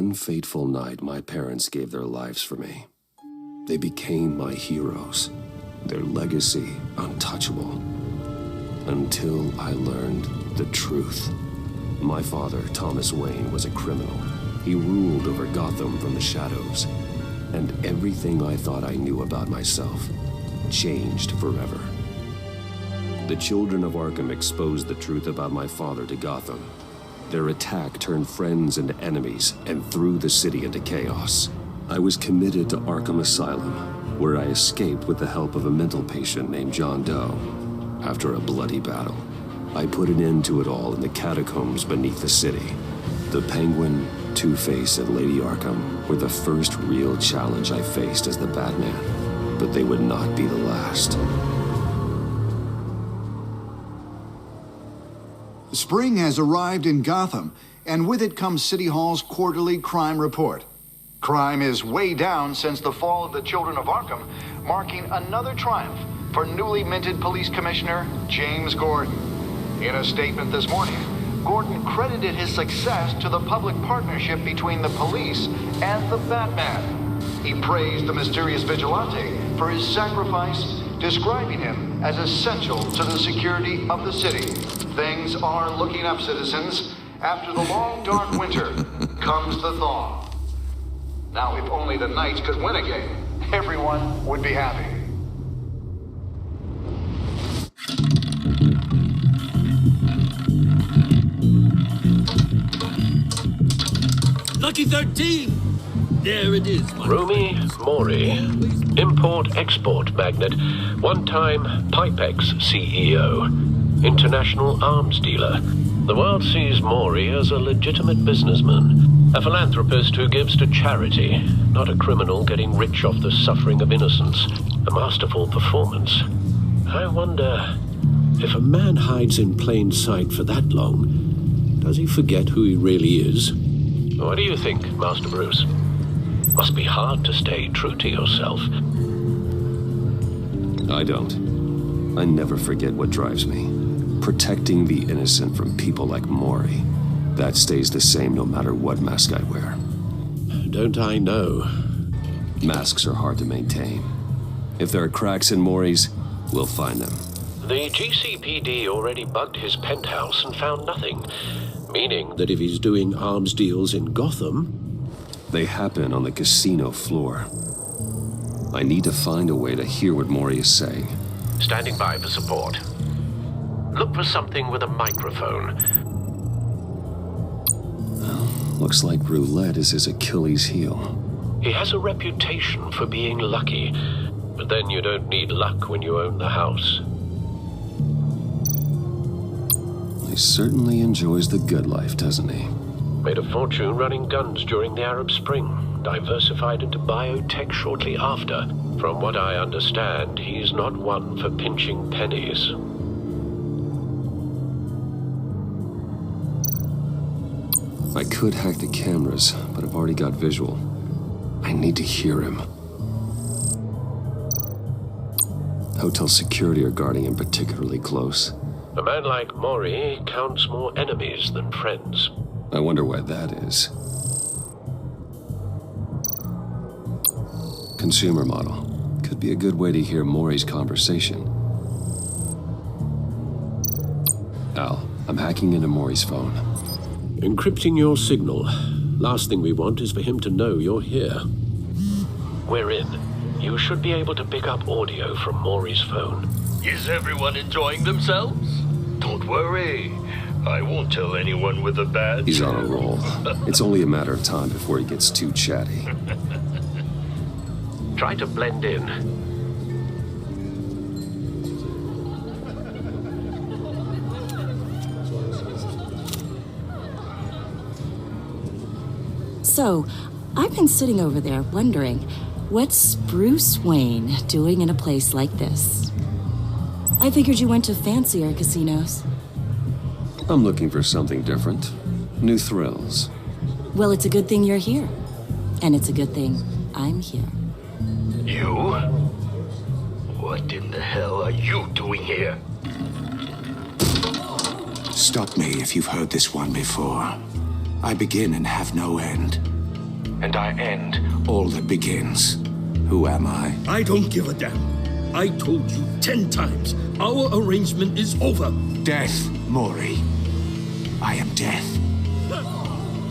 One fateful night, my parents gave their lives for me. They became my heroes, their legacy untouchable. Until I learned the truth. My father, Thomas Wayne, was a criminal. He ruled over Gotham from the shadows. And everything I thought I knew about myself changed forever. The children of Arkham exposed the truth about my father to Gotham. Their attack turned friends into enemies and threw the city into chaos. I was committed to Arkham Asylum, where I escaped with the help of a mental patient named John Doe. After a bloody battle, I put an end to it all in the catacombs beneath the city. The Penguin, Two-Face, and Lady Arkham were the first real challenge I faced as the Batman, but they would not be the last. Spring has arrived in Gotham, and with it comes City Hall's quarterly crime report. Crime is way down since the fall of the Children of Arkham, marking another triumph for newly minted Police Commissioner James Gordon. In a statement this morning, Gordon credited his success to the public partnership between the police and the Batman. He praised the mysterious vigilante for his sacrifice, describing him as essential to the security of the city. Things are looking up, citizens. After the long, dark winter comes the thaw. Now, if only the Knights could win a game, everyone would be happy. Lucky 13! There it is, my Rumi Mori, import-export magnate, one-time Pipex CEO, international arms dealer. The world sees Mori as a legitimate businessman, a philanthropist who gives to charity, not a criminal getting rich off the suffering of innocence. A masterful performance. I wonder, if a man hides in plain sight for that long, does he forget who he really is? What do you think, Master Bruce? Must be hard to stay true to yourself. I don't. I never forget what drives me. Protecting the innocent from people like Mori. That stays the same no matter what mask I wear. Don't I know? Masks are hard to maintain. If there are cracks in Mori's, we'll find them. The GCPD already bugged his penthouse and found nothing. Meaning that if he's doing arms deals in Gotham... They happen on the casino floor. I need to find a way to hear what Mori is saying. Standing by for support. Look for something with a microphone. Well, looks like roulette is his Achilles heel. He has a reputation for being lucky, but then you don't need luck when you own the house. He certainly enjoys the good life, doesn't he? Made a fortune running guns during the Arab Spring, diversified into biotech shortly after. From what I understand, he's not one for pinching pennies. I could hack the cameras, but I've already got visual. I need to hear him. Hotel security are guarding him particularly close. A man like Mori counts more enemies than friends. I wonder why that is. Consumer model. Could be a good way to hear Mori's conversation. Al, I'm hacking into Mori's phone. Encrypting your signal. Last thing we want is for him to know you're here. We're in. You should be able to pick up audio from Mori's phone. Is everyone enjoying themselves? Don't worry. I won't tell anyone with a badge. He's on a roll. It's only a matter of time before he gets too chatty. Try to blend in. So, I've been sitting over there wondering, what's Bruce Wayne doing in a place like this? I figured you went to fancier casinos. I'm looking for something different. New thrills. Well, it's a good thing you're here. And it's a good thing I'm here. You? What in the hell are you doing here? Stop me if you've heard this one before. I begin and have no end. and I end all that begins. Who am I? I don't give a damn. I told you 10 times. Our arrangement is over. Death, Maury. I am death.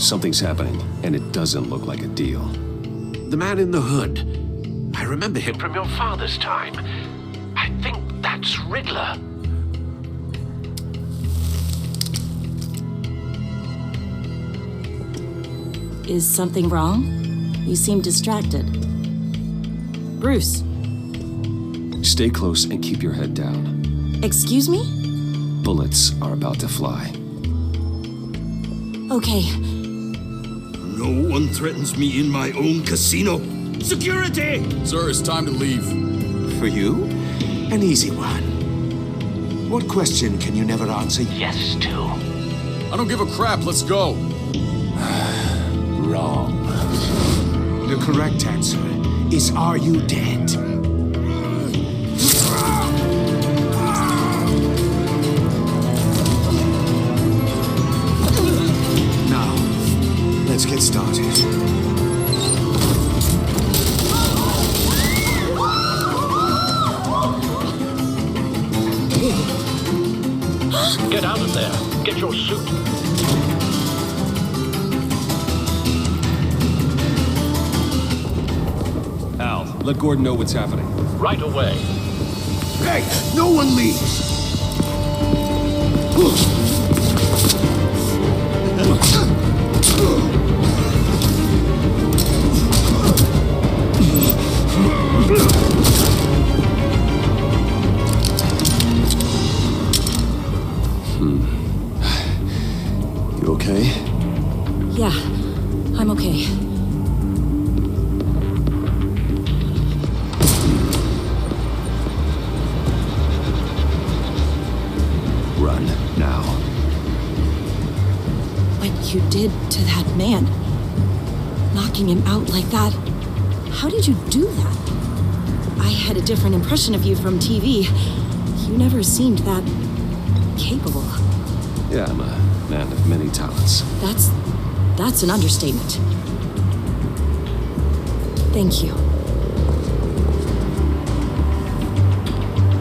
Something's happening, and it doesn't look like a deal. The man in the hood. I remember him from your father's time. I think that's Riddler. Is something wrong? You seem distracted. Bruce, Stay close and keep your head down. excuse me? Bullets are about to fly. Okay, No one threatens me in my own casino. Security! Sir, it's time to leave. For you? An easy one. What question can you never answer yes to? I don't give a crap, let's go. Wrong. The correct answer is, are you dead? Now, let's get started. Get out of there. Get your suit. Al, let Gordon know what's happening. Right away. Hey, no one leaves! You okay? yeah, I'm okay. Run, now. What you did to that man, knocking him out like that, how did you do that? I had a different impression of you from TV. You never seemed that capable. Yeah, I'm a man of many talents. That's an understatement. Thank you.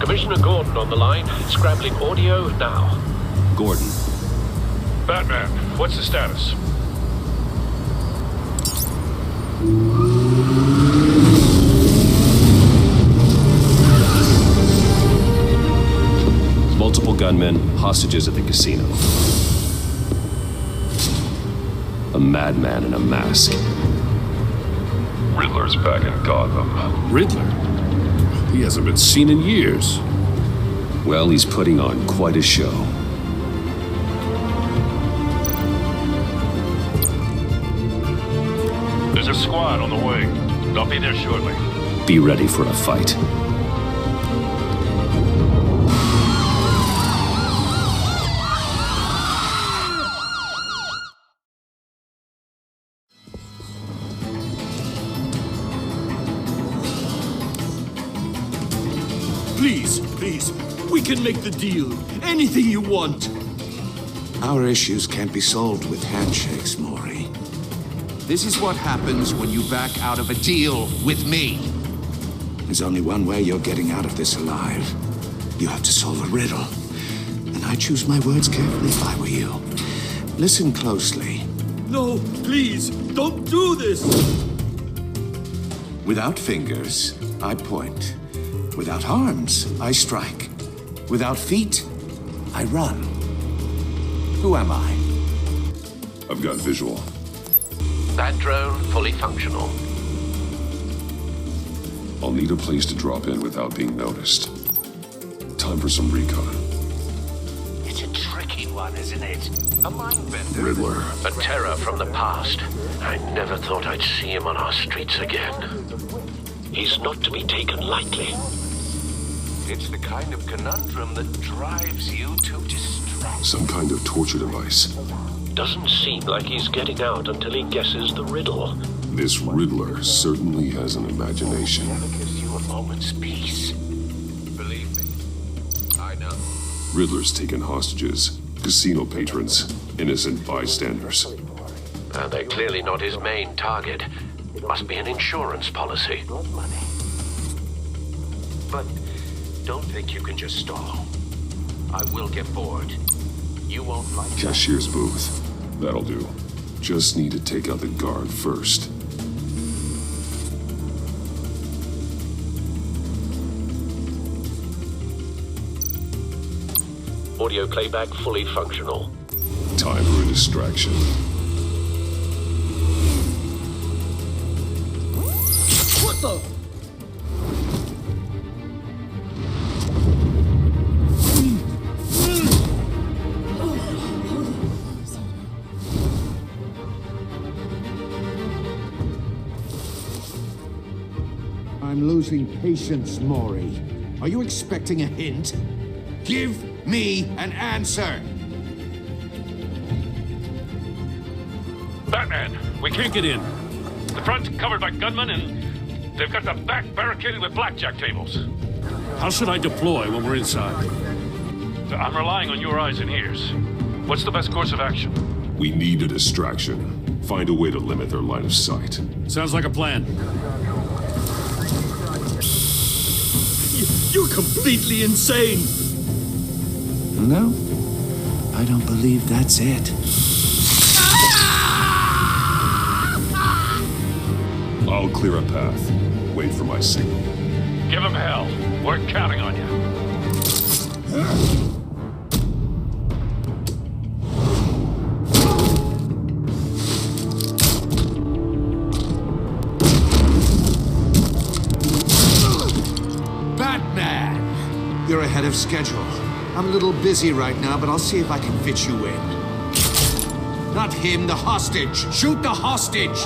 Commissioner Gordon on the line. Scrambling audio now. Gordon, Batman, what's the status? multiple gunmen, hostages at the casino. A madman in a mask. Riddler's back in Gotham. Riddler? He hasn't been seen in years. Well, he's putting on quite a show. There's a squad on the way. They'll be there shortly. Be ready for a fight. Please, we can make the deal. Anything you want. Our issues can't be solved with handshakes, Maury. This is what happens when you back out of a deal with me. There's only one way you're getting out of this alive. You have to solve a riddle. And I choose my words carefully if I were you. Listen closely. No, please, don't do this. Without fingers, I point. Without arms, I strike. Without feet, I run. Who am I? I've got visual. That drone fully functional. I'll need a place to drop in without being noticed. Time for some recon. It's a tricky one, isn't it? A mind-bender. Riddler. A terror from the past. I never thought I'd see him on our streets again. He's not to be taken lightly. It's the kind of conundrum that drives you to distraction. Some kind of torture device. Doesn't seem like he's getting out until he guesses the riddle. This Riddler certainly has an imagination. Never gives you a moment's peace. Believe me, I know. Riddler's taken hostages, casino patrons, innocent bystanders. They're clearly not his main target. It must be an insurance policy. Blood money. But don't think you can just stall. I will get bored. You won't like that. Cashier's booth. That'll do. Just need to take out the guard first. Audio playback fully functional. Time for a distraction. What the? I'm losing patience, Maury. Are you expecting a hint? Give me an answer! Batman, we can't get in. The front's covered by gunmen, and they've got the back barricaded with blackjack tables. How should I deploy when we're inside? I'm relying on your eyes and ears. What's the best course of action? We need a distraction. Find a way to limit their line of sight. Sounds like a plan. You're completely insane! No, I don't believe that's it. I'll clear a path. Wait for my signal. Give him hell. We're counting on you. Batman! You're ahead of schedule. I'm a little busy right now, but I'll see if I can fit you in. Not him, the hostage! Shoot the hostage!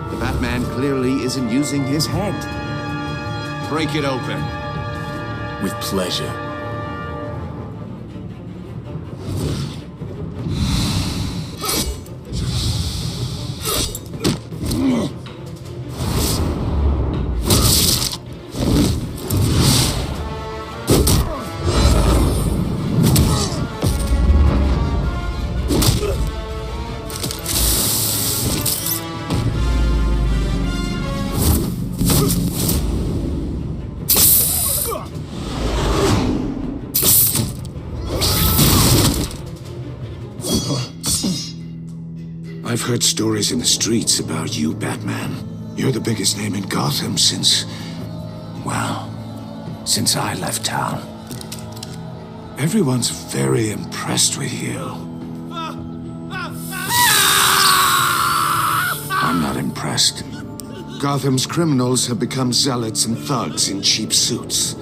The Batman clearly isn't using his head. Break it open. With pleasure. I've heard stories in the streets about you, Batman. You're the biggest name in Gotham since I left town. Everyone's very impressed with you. I'm not impressed. Gotham's criminals have become zealots and thugs in cheap suits.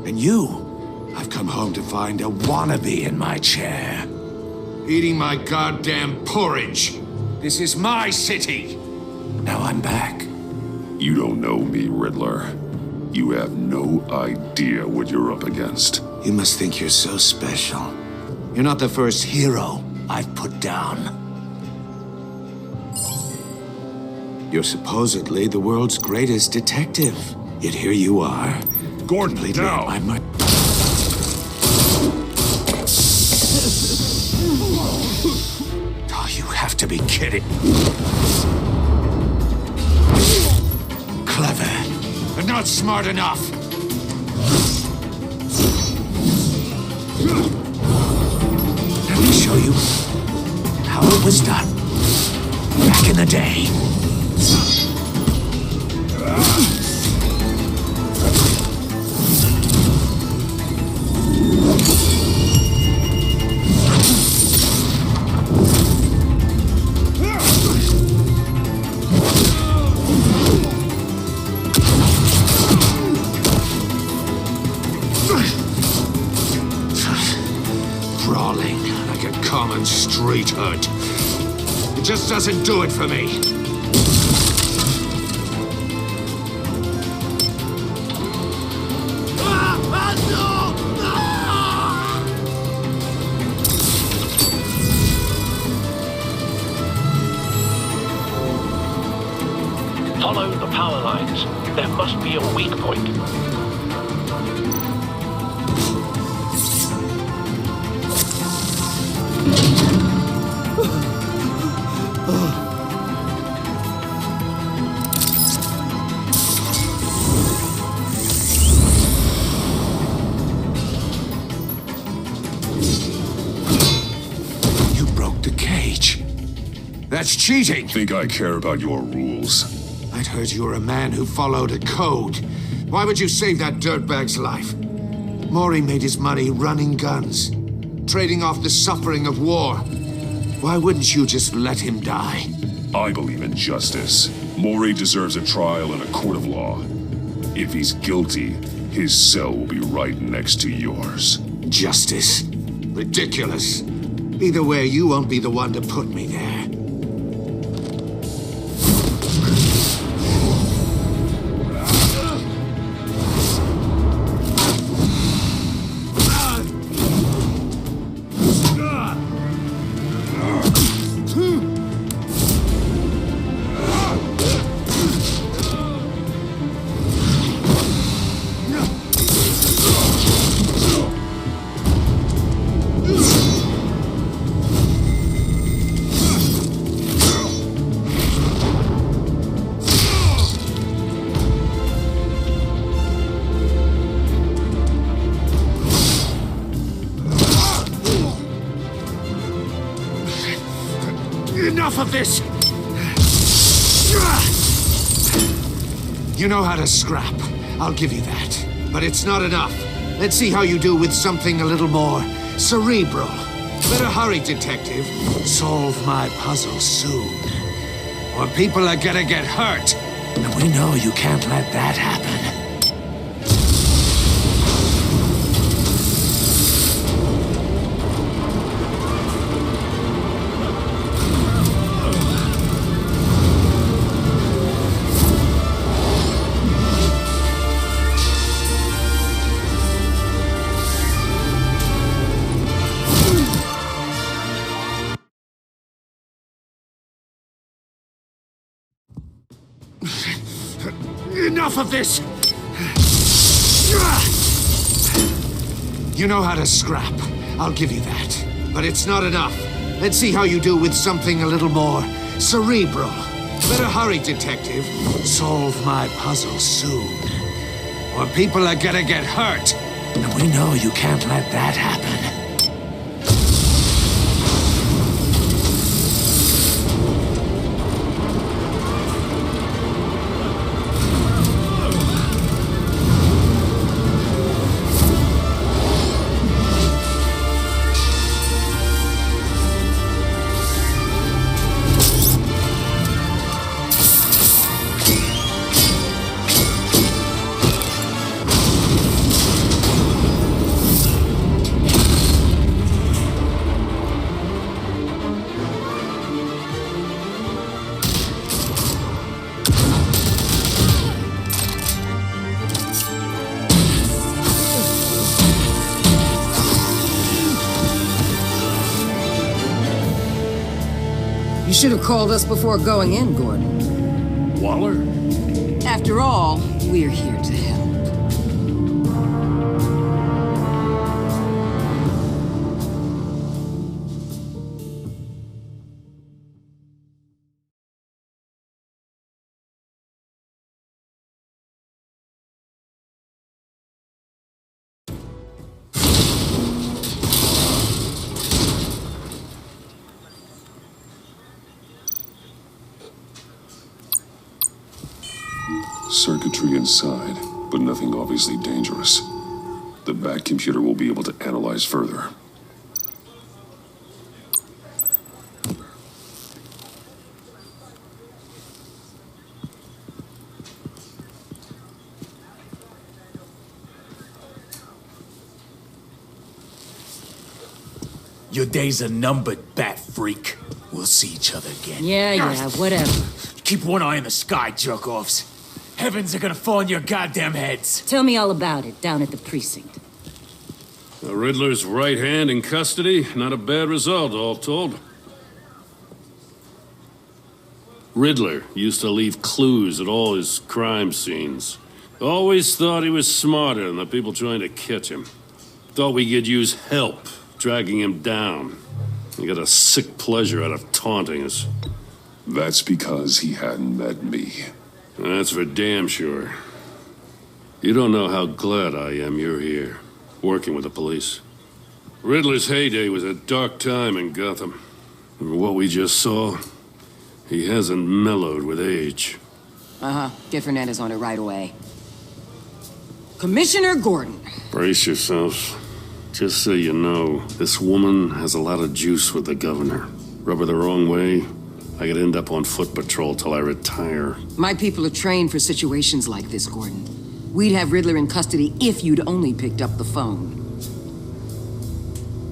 And you, I've come home to find a wannabe in my chair. Eating my goddamn porridge. This is my city. Now I'm back. You don't know me, Riddler. You have no idea what you're up against. You must think you're so special. You're not the first hero I've put down. You're supposedly the world's greatest detective. Yet here you are. Gordon, completely now! Oh, you have to be kidding. Clever, but not smart enough. Let me show you how it was done back in the day. Crawling like a common street hood. It just doesn't do it for me. Follow the power lines. There must be a weak point. You broke the cage. That's cheating. Think I care about your rules? I'd heard you were a man who followed a code. Why would you save that dirtbag's life? Maury made his money running guns, trading off the suffering of war. Why wouldn't you just let him die? I believe in justice. Maury deserves a trial in a court of law. If he's guilty, his cell will be right next to yours. Justice? Ridiculous. Either way, you won't be the one to put me there. Enough of this! You know how to scrap. I'll give you that. But it's not enough. Let's see how you do with something a little more cerebral. Better hurry, detective. Solve my puzzle soon. Or people are gonna get hurt. And we know you can't let that happen. Enough of this! You know how to scrap. I'll give you that. But it's not enough. Let's see how you do with something a little more cerebral. Better hurry, detective. Solve my puzzle soon. Or people are gonna get hurt. And we know you can't let that happen. You should have called us before going in, Gordon. Waller? After all, we're here to help. Circuitry inside, but nothing obviously dangerous. The back computer will be able to analyze further. Your days are numbered, bat freak. We'll see each other again. Yeah, whatever. Keep one eye in the sky, jerk-offs. Heavens are gonna fall on your goddamn heads. Tell me all about it down at the precinct. The Riddler's right hand in custody. Not a bad result, all told. Riddler used to leave clues at all his crime scenes. Always thought he was smarter than the people trying to catch him. Thought we could use help dragging him down. He got a sick pleasure out of taunting us. That's because he hadn't met me. That's for damn sure. You don't know how glad I am you're here, working with the police. Riddler's heyday was a dark time in Gotham. And what we just saw, he hasn't mellowed with age. Get Fernandez on it right away. Commissioner Gordon. Brace yourselves. Just so you know, this woman has a lot of juice with the governor. Rub her the wrong way, I could end up on foot patrol till I retire. My people are trained for situations like this, Gordon. We'd have Riddler in custody if you'd only picked up the phone.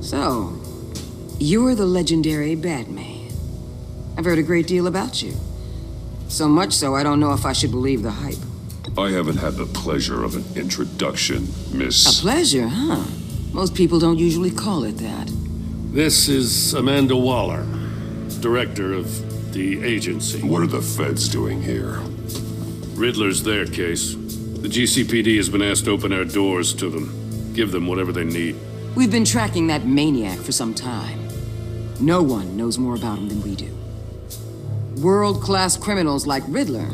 So, you're the legendary Batman. I've heard a great deal about you. So much so, I don't know if I should believe the hype. I haven't had the pleasure of an introduction, Miss... A pleasure, huh? Most people don't usually call it that. This is Amanda Waller, director of the agency. What are the feds doing here? Riddler's their case. The GCPD has been asked to open our doors to them. Give them whatever they need. We've been tracking that maniac for some time. No one knows more about him than we do. World-class criminals like Riddler,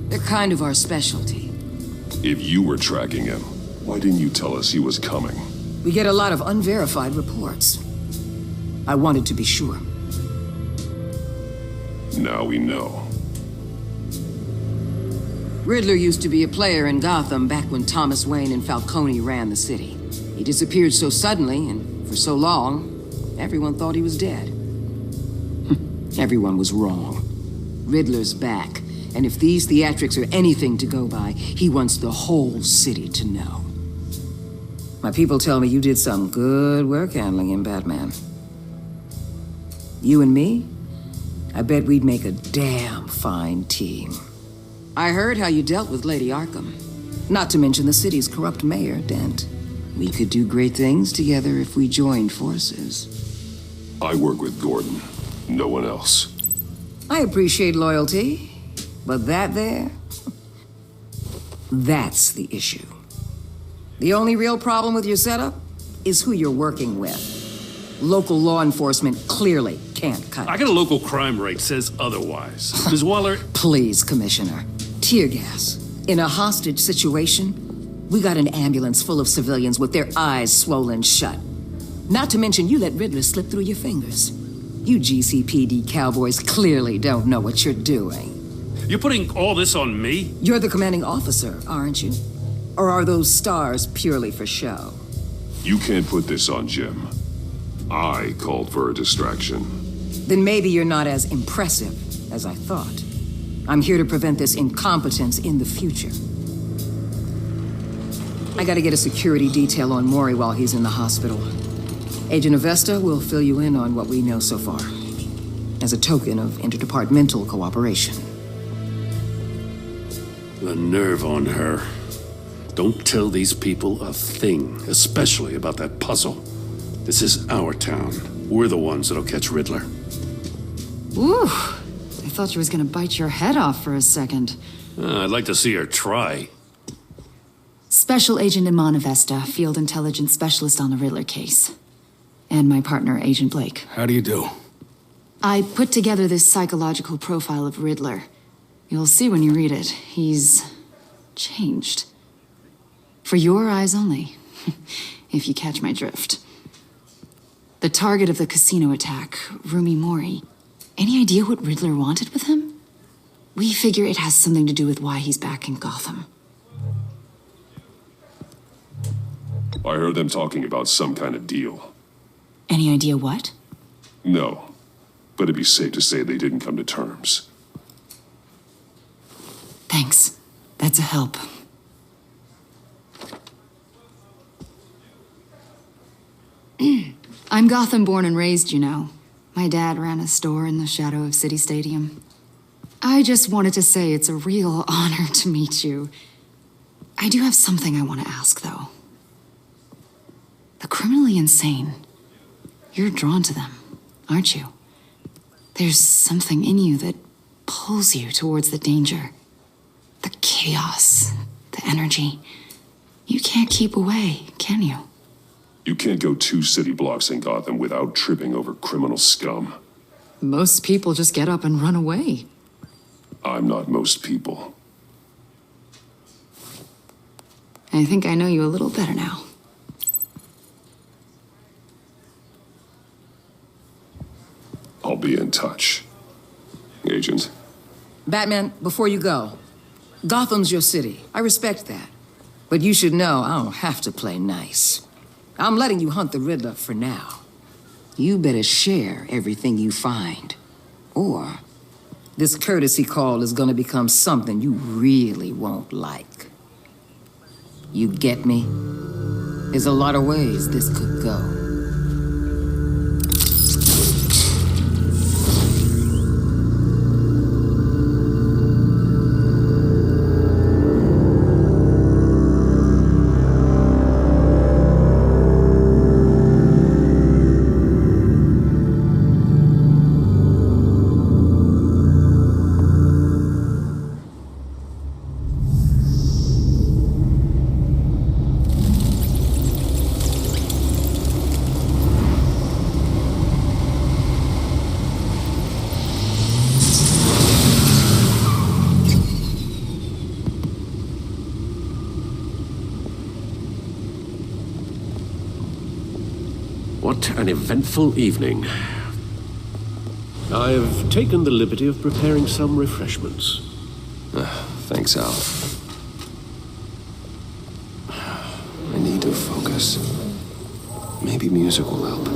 they're kind of our specialty. If you were tracking him, why didn't you tell us he was coming? We get a lot of unverified reports. I wanted to be sure. Now we know. Riddler used to be a player in Gotham back when Thomas Wayne and Falcone ran the city. He disappeared so suddenly and for so long, everyone thought he was dead. Everyone was wrong. Riddler's back, and if these theatrics are anything to go by, he wants the whole city to know. My people tell me you did some good work handling him, Batman. You and me? I bet we'd make a damn fine team. I heard how you dealt with Lady Arkham. Not to mention the city's corrupt mayor, Dent. We could do great things together if we joined forces. I work with Gordon. No one else. I appreciate loyalty, but that there... that's the issue. The only real problem with your setup is who you're working with. Local law enforcement clearly can't cut it. I got a local crime rate says otherwise. Ms. Waller... Please, Commissioner. Tear gas. In a hostage situation, we got an ambulance full of civilians with their eyes swollen shut. Not to mention you let Riddler slip through your fingers. You GCPD cowboys clearly don't know what you're doing. You're putting all this on me? You're the commanding officer, aren't you? Or are those stars purely for show? You can't put this on Jim. I called for a distraction. Then maybe you're not as impressive as I thought. I'm here to prevent this incompetence in the future. I gotta get a security detail on Maury while he's in the hospital. Agent Avesta will fill you in on what we know so far, as a token of interdepartmental cooperation. The nerve on her. Don't tell these people a thing, especially about that puzzle. This is our town. We're the ones that'll catch Riddler. Ooh, I thought you was gonna bite your head off for a second. I'd like to see her try. Special Agent Iman Avesta, Field Intelligence Specialist on the Riddler case. And my partner, Agent Blake. How do you do? I put together this psychological profile of Riddler. You'll see when you read it. He's changed. For your eyes only, if you catch my drift. The target of the casino attack, Rumi Mori. Any idea what Riddler wanted with him? We figure it has something to do with why he's back in Gotham. I heard them talking about some kind of deal. Any idea what? No, but it'd be safe to say they didn't come to terms. Thanks. That's a help. I'm Gotham born and raised, you know. My dad ran a store in the shadow of City Stadium. I just wanted to say it's a real honor to meet you. I do have something I want to ask, though. The criminally insane. You're drawn to them, aren't you? There's something in you that pulls you towards the danger. The chaos, the energy. You can't keep away, can you? You can't go 2 city blocks in Gotham without tripping over criminal scum. Most people just get up and run away. I'm not most people. I think I know you a little better now. I'll be in touch. Agent. Batman, before you go, Gotham's your city. I respect that. But you should know I don't have to play nice. I'm letting you hunt the Riddler for now. You better share everything you find. Or this courtesy call is gonna become something you really won't like. You get me? There's a lot of ways this could go. What an eventful evening. I've taken the liberty of preparing some refreshments. Thanks, Al. I need to focus. Maybe music will help.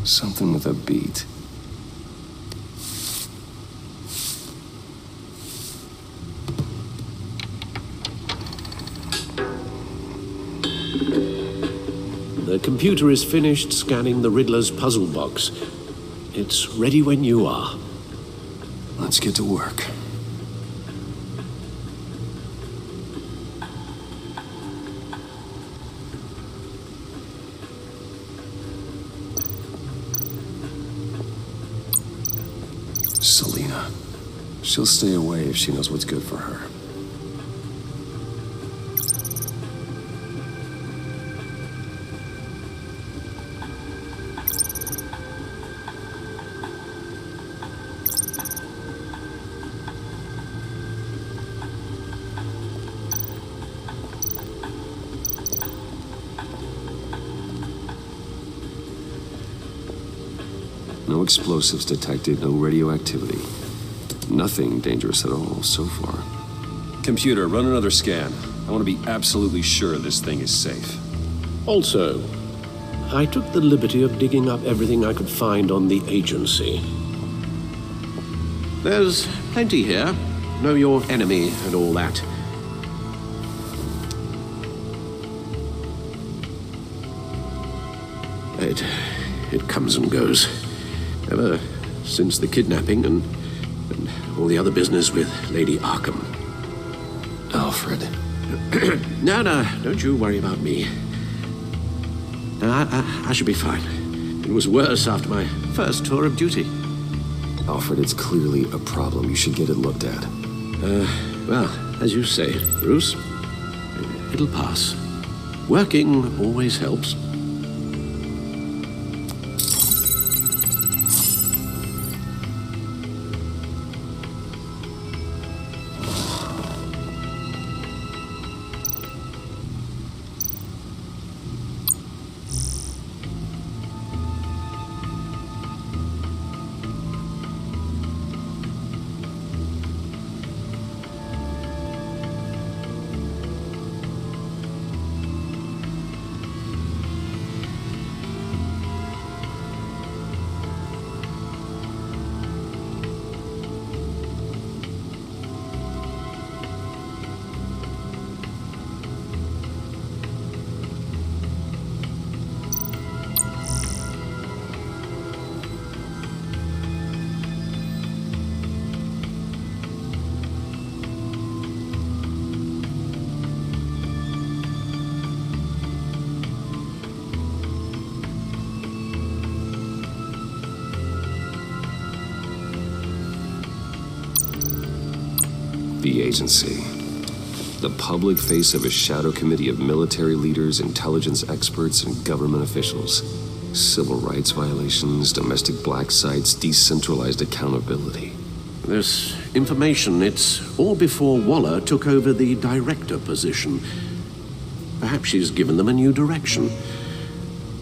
Something with a beat. The computer is finished scanning the Riddler's puzzle box. It's ready when you are. Let's get to work. Selina. She'll stay away if she knows what's good for her. No explosives detected, no radioactivity. Nothing dangerous at all so far. Computer, run another scan. I want to be absolutely sure this thing is safe. Also, I took the liberty of digging up everything I could find on the agency. There's plenty here. Know your enemy and all that. It comes and goes. Ever since the kidnapping and all the other business with Lady Arkham. Alfred. No, don't you worry about me. No, I should be fine. It was worse after my first tour of duty. Alfred, it's clearly a problem. You should get it looked at. Well, as you say, Bruce, it'll pass. Working always helps. The agency. The public face of a shadow committee of military leaders, intelligence experts, and government officials. Civil rights violations, domestic black sites, decentralized accountability. This information, it's all before Waller took over the director position. Perhaps she's given them a new direction.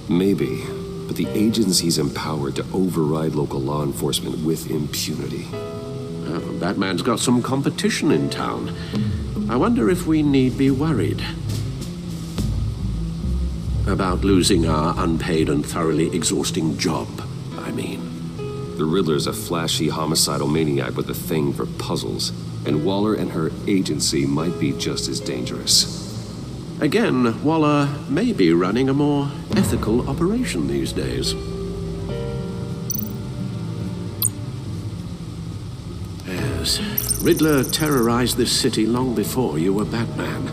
Maybe, but the agency's empowered to override local law enforcement with impunity. Batman's got some competition in town. I wonder if we need be worried about losing our unpaid and thoroughly exhausting job, I mean. The Riddler's a flashy homicidal maniac with a thing for puzzles, and Waller and her agency might be just as dangerous. Again, Waller may be running a more ethical operation these days. Yes, Riddler terrorized this city long before you were Batman.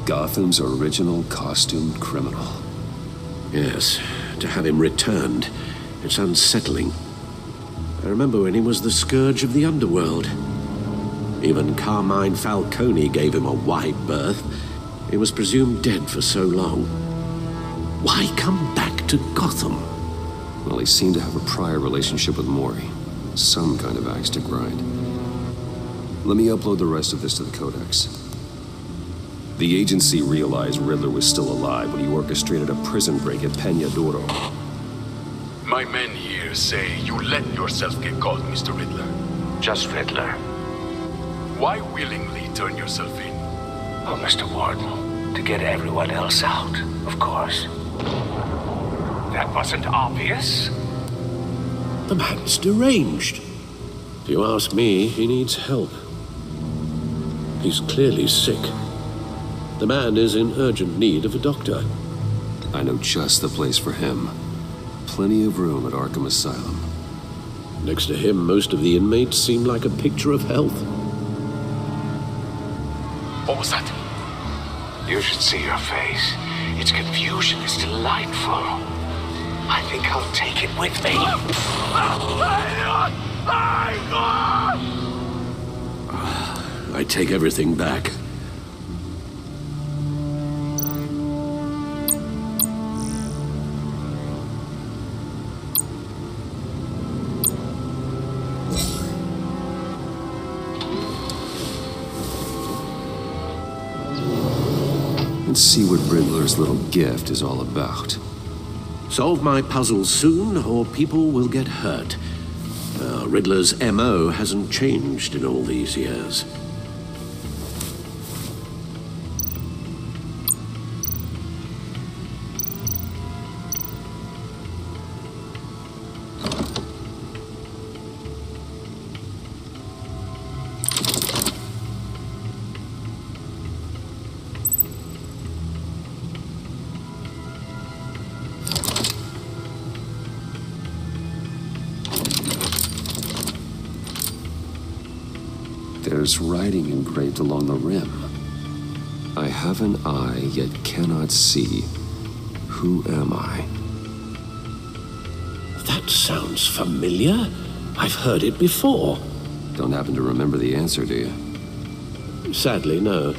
Gotham's original costumed criminal. Yes, to have him returned, it's unsettling. I remember when he was the scourge of the underworld. Even Carmine Falcone gave him a wide berth. He was presumed dead for so long. Why come back to Gotham? Well, he seemed to have a prior relationship with Mori. Some kind of axe to grind. Let me upload the rest of this to the Codex. The agency realized Riddler was still alive when he orchestrated a prison break at Peñadoro. My men here say you let yourself get caught, Mr. Riddler. Just Riddler. Why willingly turn yourself in? Oh, Mr. Warden, to get everyone else out, of course. That wasn't obvious. The man's deranged. If you ask me, he needs help. He's clearly sick. The man is in urgent need of a doctor. I know just the place for him. Plenty of room at Arkham Asylum. Next to him, most of the inmates seem like a picture of health. What was that? You should see your face. Its confusion is delightful. I think I'll take it with me. I take everything back. And see what Riddler's little gift is all about. Solve my puzzle soon, or people will get hurt. Riddler's MO hasn't changed in all these years. There's writing engraved along the rim. I have an eye, yet cannot see. Who am I? That sounds familiar. I've heard it before. Don't happen to remember the answer, do you? Sadly, no.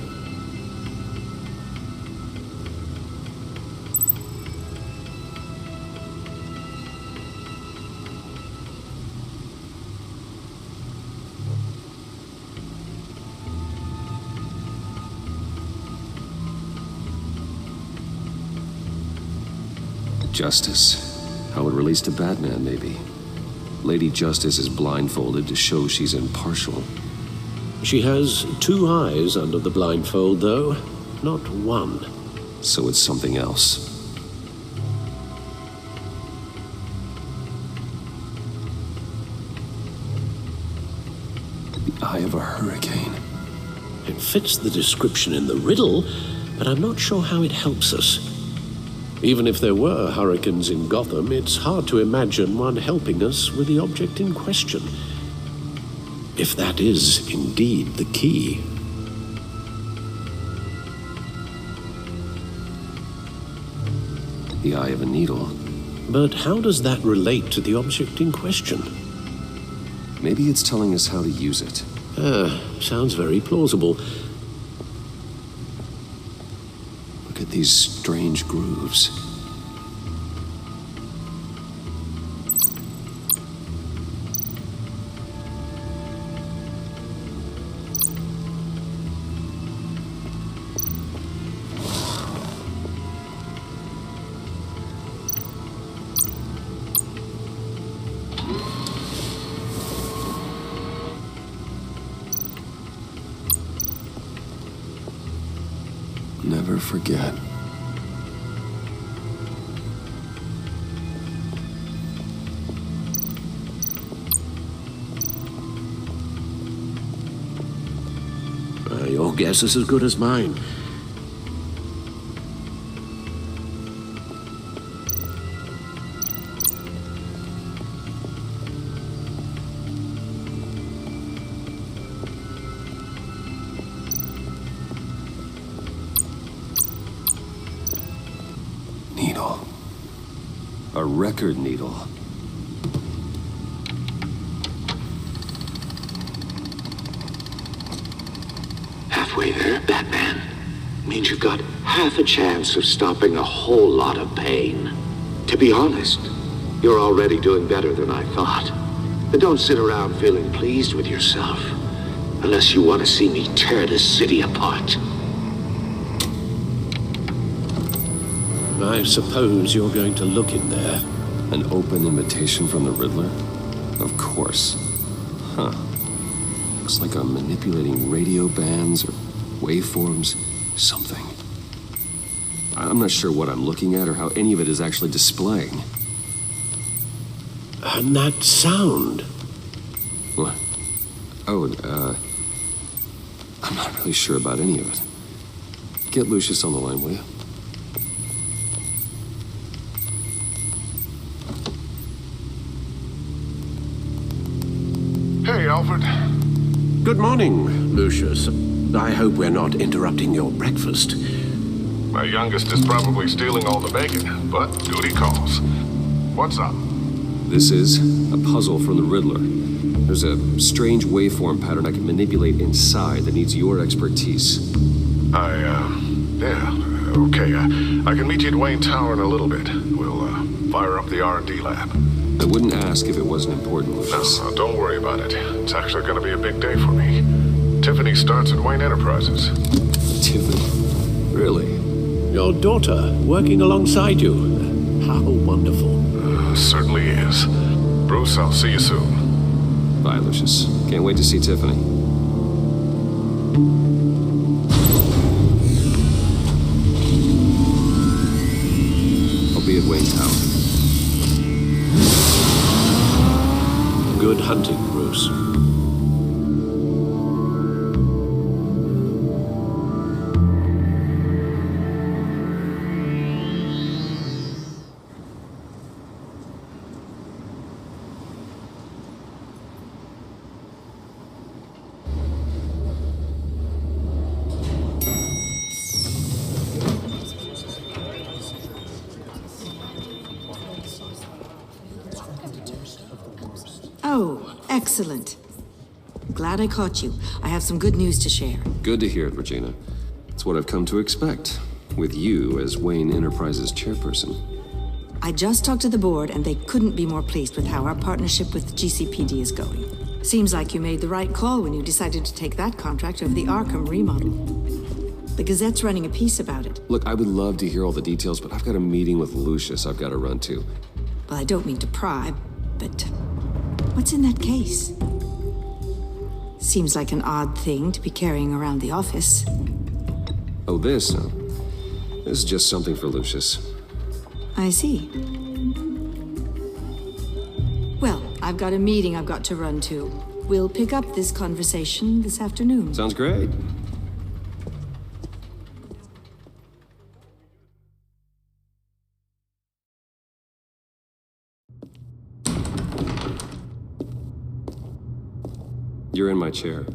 Justice. How it relates to Batman, maybe. Lady Justice is blindfolded to show she's impartial. She has two eyes under the blindfold, though, not one. So it's something else. The eye of a hurricane. It fits the description in the riddle, but I'm not sure how it helps us. Even if there were hurricanes in Gotham, it's hard to imagine one helping us with the object in question. If that is indeed the key. The eye of a needle. But how does that relate to the object in question? Maybe it's telling us how to use it. Sounds very plausible. Look at these strange grooves. Never forget. Your guess is as good as mine. Needle. A record needle. Halfway there, Batman. Means you've got half a chance of stopping a whole lot of pain. To be honest, you're already doing better than I thought. But don't sit around feeling pleased with yourself. Unless you want to see me tear this city apart. I suppose you're going to look in there. An open invitation from the Riddler? Of course. Huh. Looks like I'm manipulating radio bands or waveforms. Something. I'm not sure what I'm looking at or how any of it is actually displaying. And that sound? What? Oh, I'm not really sure about any of it. Get Lucius on the line, will you? Hey, Alfred. Good morning, Lucius. I hope we're not interrupting your breakfast. My youngest is probably stealing all the bacon, but duty calls. What's up? This is a puzzle from the Riddler. There's a strange waveform pattern I can manipulate inside that needs your expertise. Yeah, okay. I can meet you at Wayne Tower in a little bit. We'll, fire up the R&D lab. I wouldn't ask if it wasn't important, Lucius. No, don't worry about it. It's actually going to be a big day for me. Tiffany starts at Wayne Enterprises. Tiffany? Really? Your daughter, working alongside you. How wonderful. Certainly is. Bruce, I'll see you soon. Bye, Lucius. Can't wait to see Tiffany. I'll be at Wayne Tower. Good hunting, Bruce. Oh, excellent. Glad I caught you. I have some good news to share. Good to hear it, Regina. It's what I've come to expect, with you as Wayne Enterprises chairperson. I just talked to the board, and they couldn't be more pleased with how our partnership with GCPD is going. Seems like you made the right call when you decided to take that contract over the Arkham remodel. The Gazette's running a piece about it. Look, I would love to hear all the details, but I've got a meeting with Lucius I've got to run to. Well, I don't mean to pry, but what's in that case? Seems like an odd thing to be carrying around the office. Oh, this? No. This is just something for Lucius. I see. Well, I've got a meeting I've got to run to. We'll pick up this conversation this afternoon. Sounds great. You're in my chair.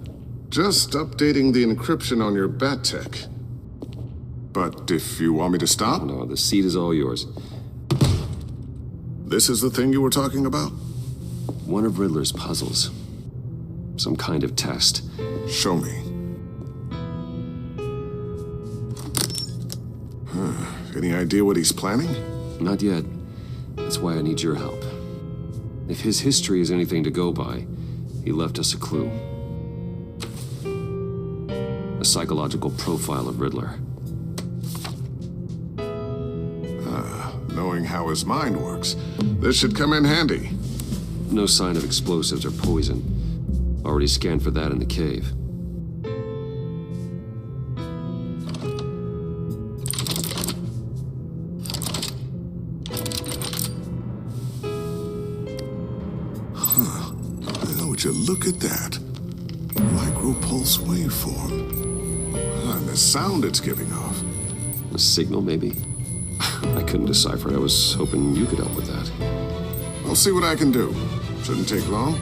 Just updating the encryption on your bat tech. But if you want me to stop? No, the seat is all yours. This is the thing you were talking about? One of Riddler's puzzles. Some kind of test. Show me. Any idea what he's planning? Not yet. That's why I need your help. If his history is anything to go by, he left us a clue. A psychological profile of Riddler. Knowing how his mind works, this should come in handy. No sign of explosives or poison. Already scanned for that in the cave. Would you look at that? Micropulse waveform. And the sound it's giving off. A signal, maybe? I couldn't decipher it. I was hoping you could help with that. I'll see what I can do. Shouldn't take long.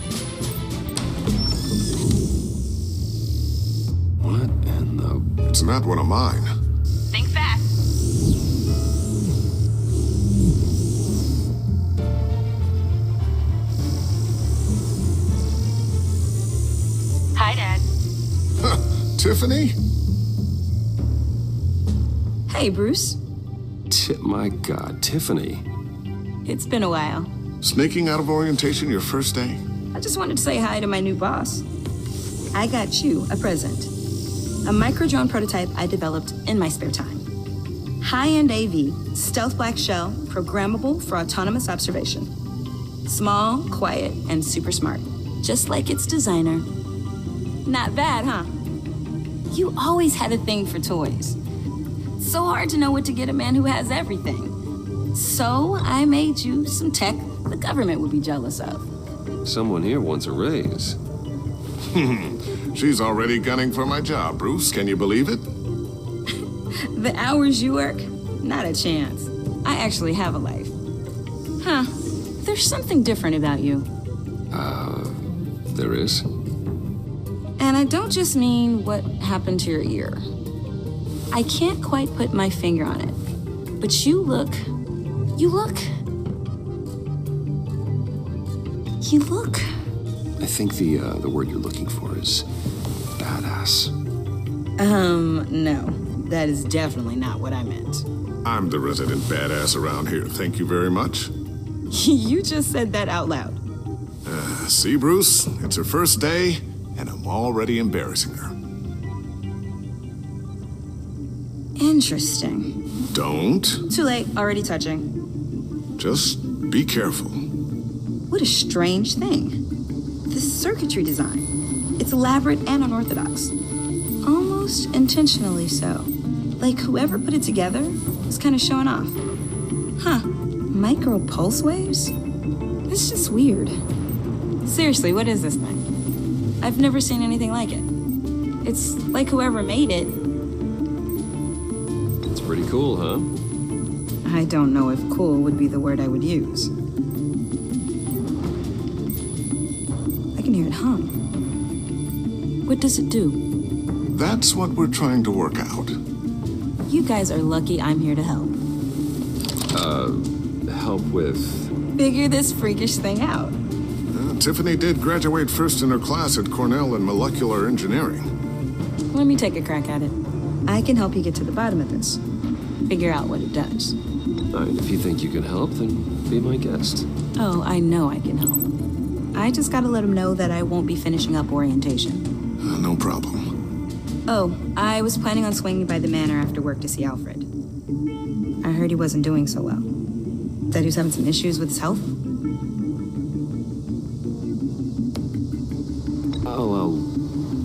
What in the... It's not one of mine. Think fast. Hi, Dad. Tiffany? Hey, Bruce. My God, Tiffany. It's been a while. Sneaking out of orientation your first day? I just wanted to say hi to my new boss. I got you a present. A micro-drone prototype I developed in my spare time. High-end AV, stealth black shell, programmable for autonomous observation. Small, quiet, and super smart. Just like its designer. Not bad, huh? You always had a thing for toys. So hard to know what to get a man who has everything. So I made you some tech the government would be jealous of. Someone here wants a raise. She's already gunning for my job, Bruce. Can you believe it? The hours you work? Not a chance. I actually have a life. Huh. There's something different about you. There is? And I don't just mean what happened to your ear. I can't quite put my finger on it. But you look... I think the word you're looking for is badass. No. That is definitely not what I meant. I'm the resident badass around here. Thank you very much. You just said that out loud. See, Bruce? It's her first day, and I'm already embarrassing her. Interesting. Don't. Too late. Already touching. Just be careful. What a strange thing. This circuitry design. It's elaborate and unorthodox. Almost intentionally so. Like whoever put it together was kind of showing off. Huh. Micro pulse waves? It's just weird. Seriously, what is this thing? I've never seen anything like it. It's like whoever made it. It's pretty cool, huh? I don't know if cool would be the word I would use. I can hear it hum. What does it do? That's what we're trying to work out. You guys are lucky I'm here to help. Help with... Figure this freakish thing out. Tiffany did graduate first in her class at Cornell in molecular engineering. Let me take a crack at it. I can help you get to the bottom of this. Figure out what it does. All right, if you think you can help, then be my guest. Oh, I know I can help. I just gotta let him know that I won't be finishing up orientation. No problem. Oh, I was planning on swinging by the manor after work to see Alfred. I heard he wasn't doing so well. That he was having some issues with his health.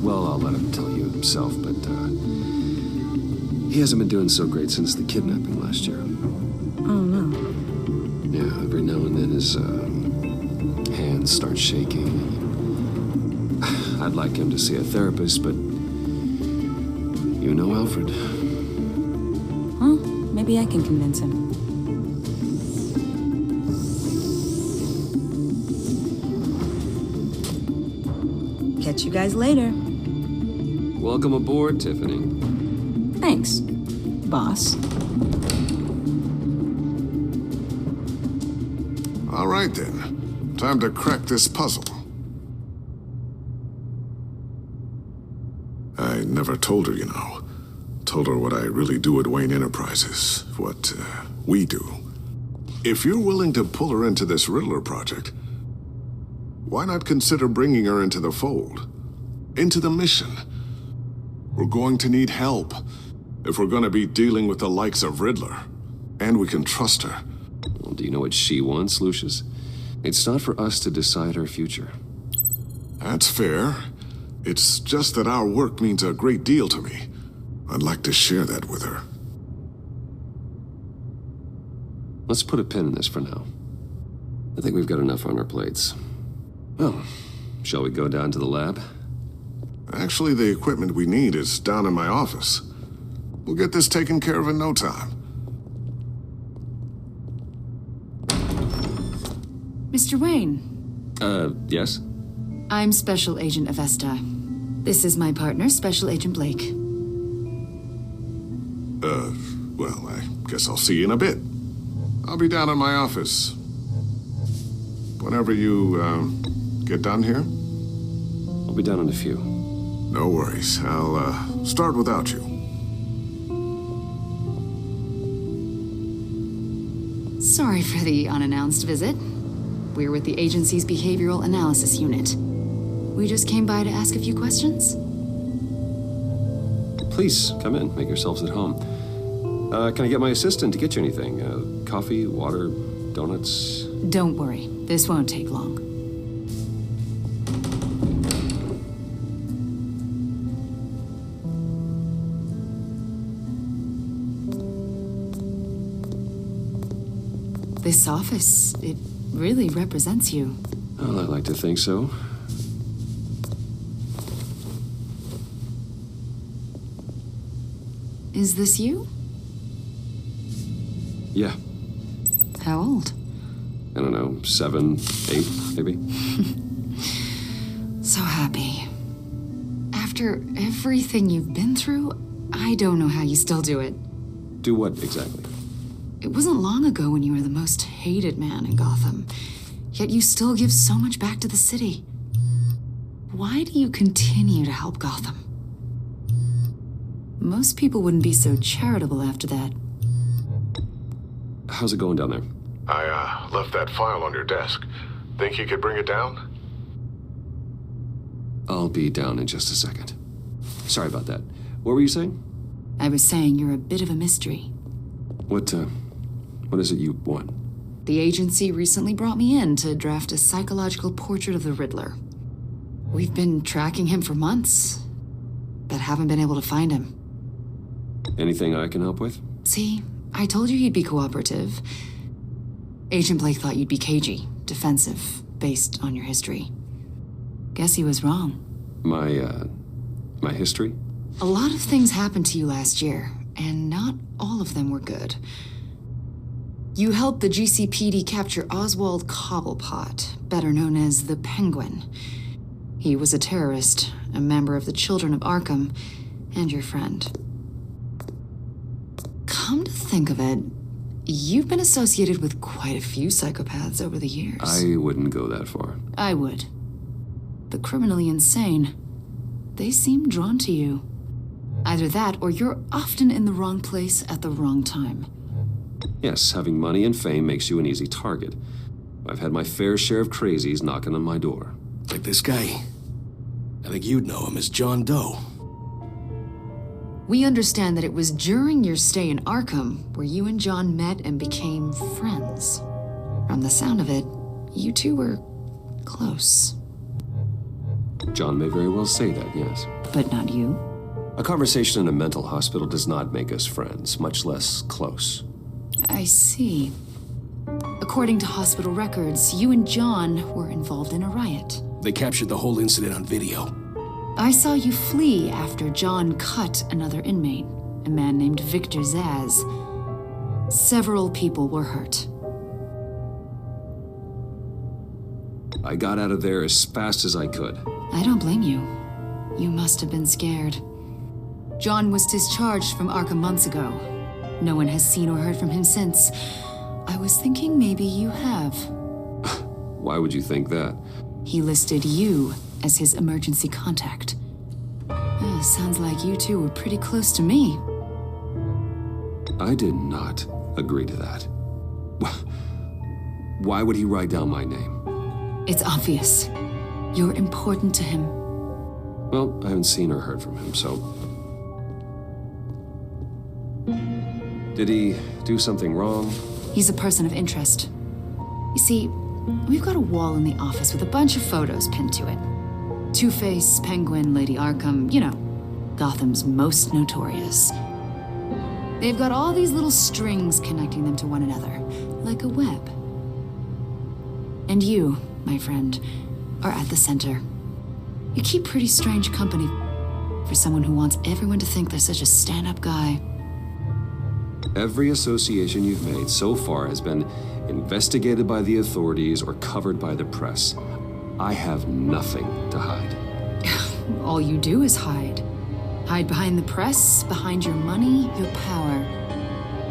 I'll let him tell you himself, but, he hasn't been doing so great since the kidnapping last year. Oh, no. Yeah, every now and then his, hands start shaking. I'd like him to see a therapist, but you know Alfred. Well, maybe I can convince him. Catch you guys later. Welcome aboard, Tiffany. Thanks, boss. All right, then. Time to crack this puzzle. I never told her, you know. Told her what I really do at Wayne Enterprises, what we do. If you're willing to pull her into this Riddler project, why not consider bringing her into the fold? Into the mission? We're going to need help if we're going to be dealing with the likes of Riddler. And we can trust her. Well, do you know what she wants, Lucius? It's not for us to decide her future. That's fair. It's just that our work means a great deal to me. I'd like to share that with her. Let's put a pin in this for now. I think we've got enough on our plates. Well, shall we go down to the lab? Actually, the equipment we need is down in my office. We'll get this taken care of in no time. Mr. Wayne. Yes? I'm Special Agent Avesta. This is my partner, Special Agent Blake. Well, I guess I'll see you in a bit. I'll be down in my office. Whenever you, get done here? I'll be down in a few. No worries. I'll, start without you. Sorry for the unannounced visit. We're with the agency's Behavioral Analysis Unit. We just came by to ask a few questions. Please, come in. Make yourselves at home. Can I get my assistant to get you anything? Coffee, water, donuts? Don't worry. This won't take long. This office, it really represents you. Well, I like to think so. Is this you? Yeah. How old? I don't know, 7, 8, maybe? So happy. After everything you've been through, I don't know how you still do it. Do what exactly? It wasn't long ago when you were the most hated man in Gotham, yet you still give so much back to the city. Why do you continue to help Gotham? Most people wouldn't be so charitable after that. How's it going down there? I, left that file on your desk. Think you could bring it down? I'll be down in just a second. Sorry about that. What were you saying? I was saying you're a bit of a mystery. What is it you want? The agency recently brought me in to draft a psychological portrait of the Riddler. We've been tracking him for months, but haven't been able to find him. Anything I can help with? See, I told you he'd be cooperative. Agent Blake thought you'd be cagey, defensive, based on your history. Guess he was wrong. My history? A lot of things happened to you last year, and not all of them were good. You helped the GCPD capture Oswald Cobblepot, better known as the Penguin. He was a terrorist, a member of the Children of Arkham, and your friend. Come to think of it, you've been associated with quite a few psychopaths over the years. I wouldn't go that far. I would. The criminally insane. They seem drawn to you. Either that, or you're often in the wrong place at the wrong time. Yes, having money and fame makes you an easy target. I've had my fair share of crazies knocking on my door. Like this guy. I think you'd know him as John Doe. We understand that it was during your stay in Arkham where you and John met and became friends. From the sound of it, you two were close. John may very well say that, yes. But not you? A conversation in a mental hospital does not make us friends, much less close. I see. According to hospital records, you and John were involved in a riot. They captured the whole incident on video. I saw you flee after John cut another inmate, a man named Victor Zaz. Several people were hurt. I got out of there as fast as I could. I don't blame you. You must have been scared. John was discharged from Arkham months ago. No one has seen or heard from him since. I was thinking maybe you have. Why would you think that? He listed you as his emergency contact. Yeah, sounds like you two were pretty close to me. I did not agree to that. Why would he write down my name? It's obvious. You're important to him. Well, I haven't seen or heard from him, so... Did he do something wrong? He's a person of interest. You see, we've got a wall in the office with a bunch of photos pinned to it. Two-Face, Penguin, Lady Arkham, you know, Gotham's most notorious. They've got all these little strings connecting them to one another, like a web. And you, my friend, are at the center. You keep pretty strange company for someone who wants everyone to think they're such a stand-up guy. Every association you've made so far has been investigated by the authorities or covered by the press. I have nothing to hide. All you do is hide. Hide behind the press, behind your money, your power.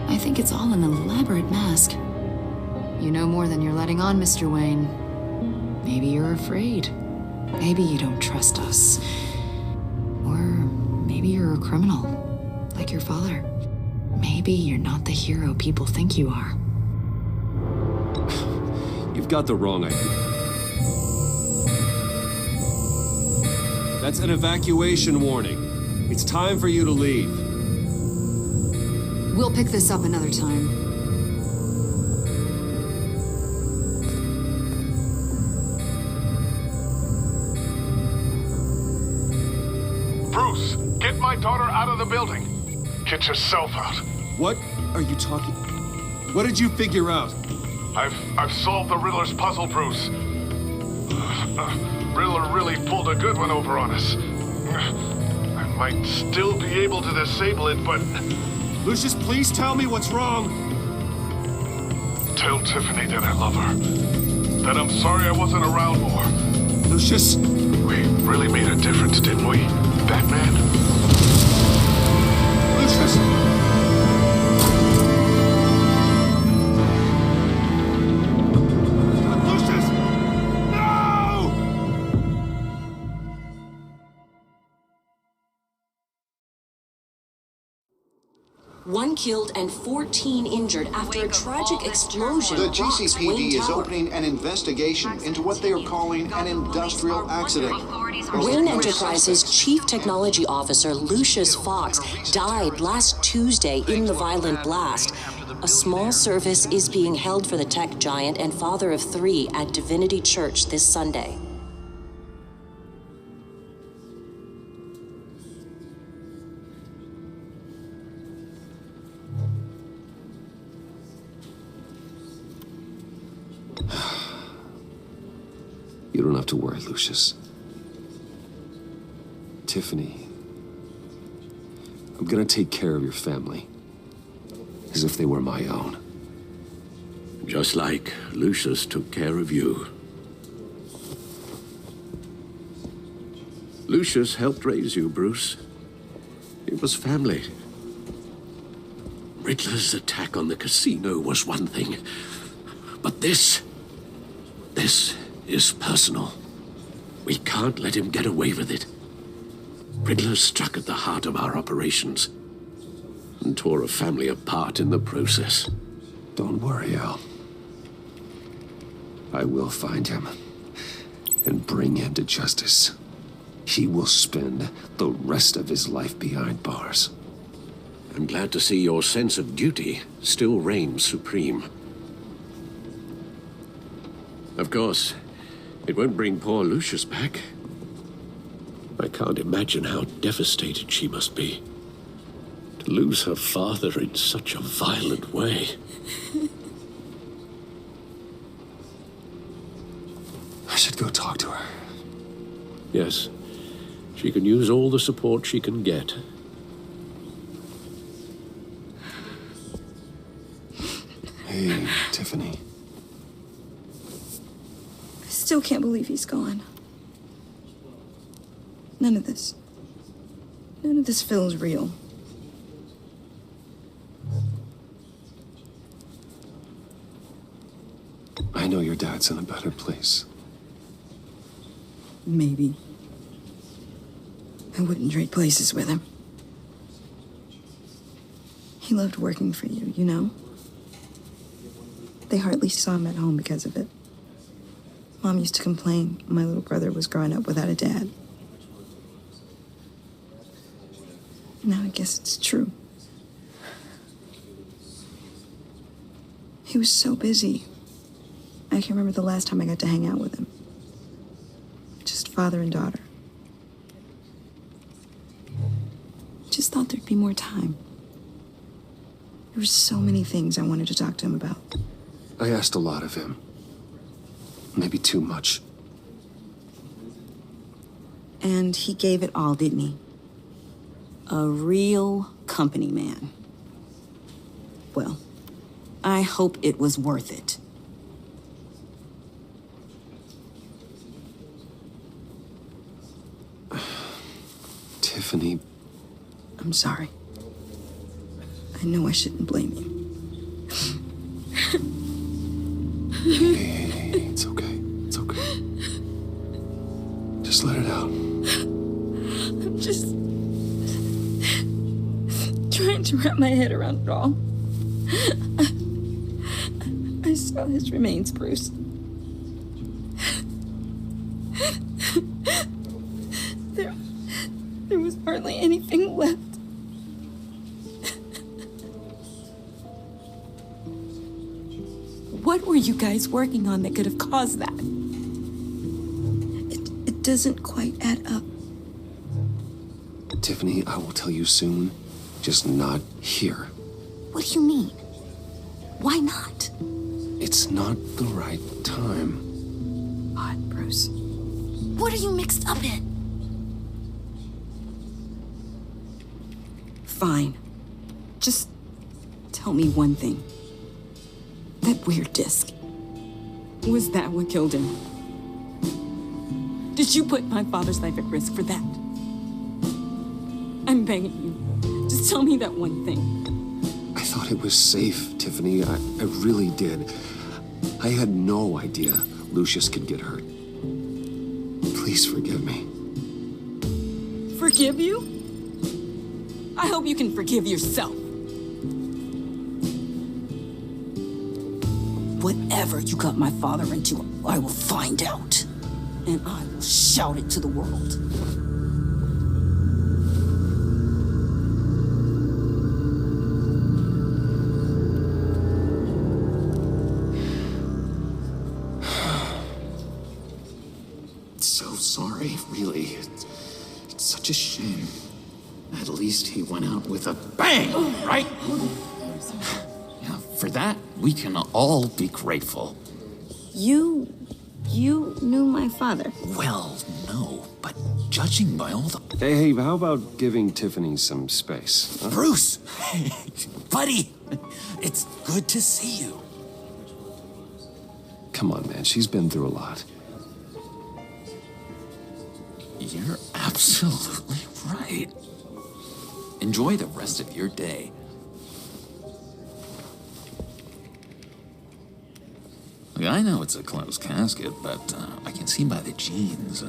I think it's all an elaborate mask. You know more than you're letting on, Mr. Wayne. Maybe you're afraid. Maybe you don't trust us. Or maybe you're a criminal, like your father. Maybe you're not the hero people think you are. You've got the wrong idea. That's an evacuation warning. It's time for you to leave. We'll pick this up another time. Bruce, get my daughter out of the building. Get yourself out. What are you talking? What did you figure out? I've solved the Riddler's puzzle, Bruce. Riddler really pulled a good one over on us. I might still be able to disable it, but... Lucius, please tell me what's wrong. Tell Tiffany that I love her. That I'm sorry I wasn't around more. Lucius! We really made a difference, didn't we, Batman? Lucius! One killed and 14 injured after a tragic explosion. The GCPD is opening an investigation into what they are calling an industrial accident. Wayne Enterprises' Chief Technology Officer Lucius Fox died last Tuesday in the violent blast. A small service is being held for the tech giant and father of 3 at Divinity Church this Sunday. You don't have to worry, Lucius. Tiffany, I'm gonna take care of your family. As if they were my own. Just like Lucius took care of you. Lucius helped raise you, Bruce. It was family. Riddler's attack on the casino was one thing. But this is personal. We can't let him get away with it. Riddler struck at the heart of our operations and tore a family apart in the process. Don't worry, Al. I will find him and bring him to justice. He will spend the rest of his life behind bars. I'm glad to see your sense of duty still reigns supreme. Of course, it won't bring poor Lucius back. I can't imagine how devastated she must be. To lose her father in such a violent way. I should go talk to her. Yes, she can use all the support she can get. Hey, Tiffany. I still can't believe he's gone. None of this feels real. I know your dad's in a better place. Maybe. I wouldn't trade places with him. He loved working for you, you know? They hardly saw him at home because of it. Mom used to complain my little brother was growing up without a dad. Now I guess it's true. He was so busy. I can remember the last time I got to hang out with him. Just father and daughter. Just thought there'd be more time. There were so many things I wanted to talk to him about. I asked a lot of him. Maybe too much. And he gave it all, didn't he? A real company man. Well, I hope it was worth it. Tiffany. I'm sorry. I know I shouldn't blame you. Hey, it's okay. It's okay. Just let it out. I'm just trying to wrap my head around it all. I saw his remains, Bruce. There was hardly anything left. What were you guys working on that could have caused that? It doesn't quite add up. Tiffany, I will tell you soon. Just not here. What do you mean? Why not? It's not the right time. Odd, Bruce. What are you mixed up in? Fine. Just tell me one thing. That weird disc. Was that what killed him? Did you put my father's life at risk for that? I'm begging you. Just tell me that one thing. I thought it was safe, Tiffany. I really did. I had no idea Lucius could get hurt. Please forgive me. Forgive you? I hope you can forgive yourself. Whatever you got my father into, I will find out. And I will shout it to the world. So sorry, really. It's such a shame. At least he went out with a bang, right? Yeah, for that, we can all be grateful. You knew my father? Well, no, but judging by all the... Hey, how about giving Tiffany some space? Huh? Bruce! Hey, buddy! It's good to see you. Come on, man. She's been through a lot. You're absolutely right. Enjoy the rest of your day. I know it's a closed casket, but I can see by the jeans.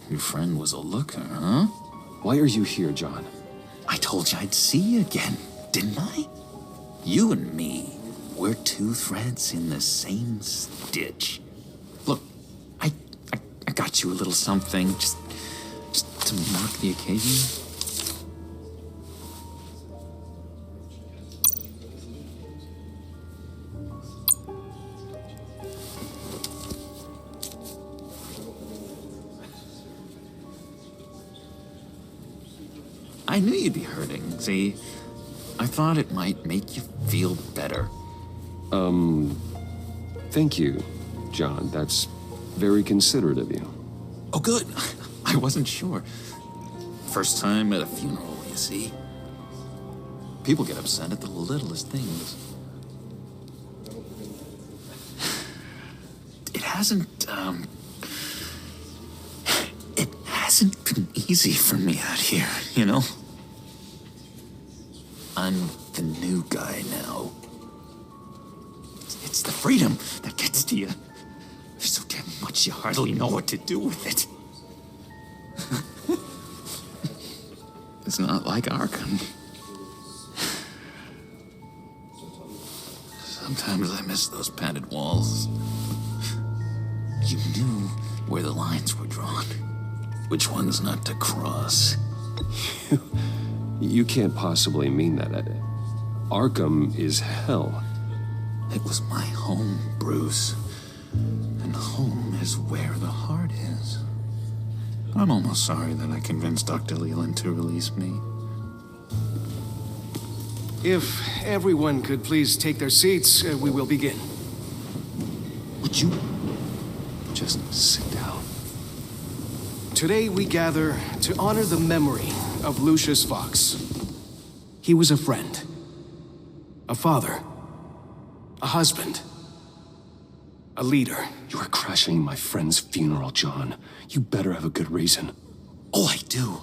Your friend was a looker, huh? Why are you here, John? I told you I'd see you again, didn't I? You and me, we're two threads in the same stitch. Look, I got you a little something, just to mark the occasion. I knew you'd be hurting, see? I thought it might make you feel better. Thank you, John. That's very considerate of you. Oh, good. I wasn't sure. First time at a funeral, you see? People get upset at the littlest things. It hasn't been easy for me out here, you know? I'm the new guy now. It's the freedom that gets to you. There's so damn much you hardly know what to do with it. It's not like Arkham. Sometimes I miss those padded walls. You knew where the lines were drawn. Which ones not to cross. You can't possibly mean that. Arkham is hell. It was my home, Bruce. And home is where the heart is. I'm almost sorry that I convinced Dr. Leland to release me. If everyone could please take their seats, we will begin. Would you just sit down? Today we gather to honor the memory of Lucius Fox. He was a friend, a father, a husband, a leader. You are crashing my friend's funeral, John. You better have a good reason. Oh, I do.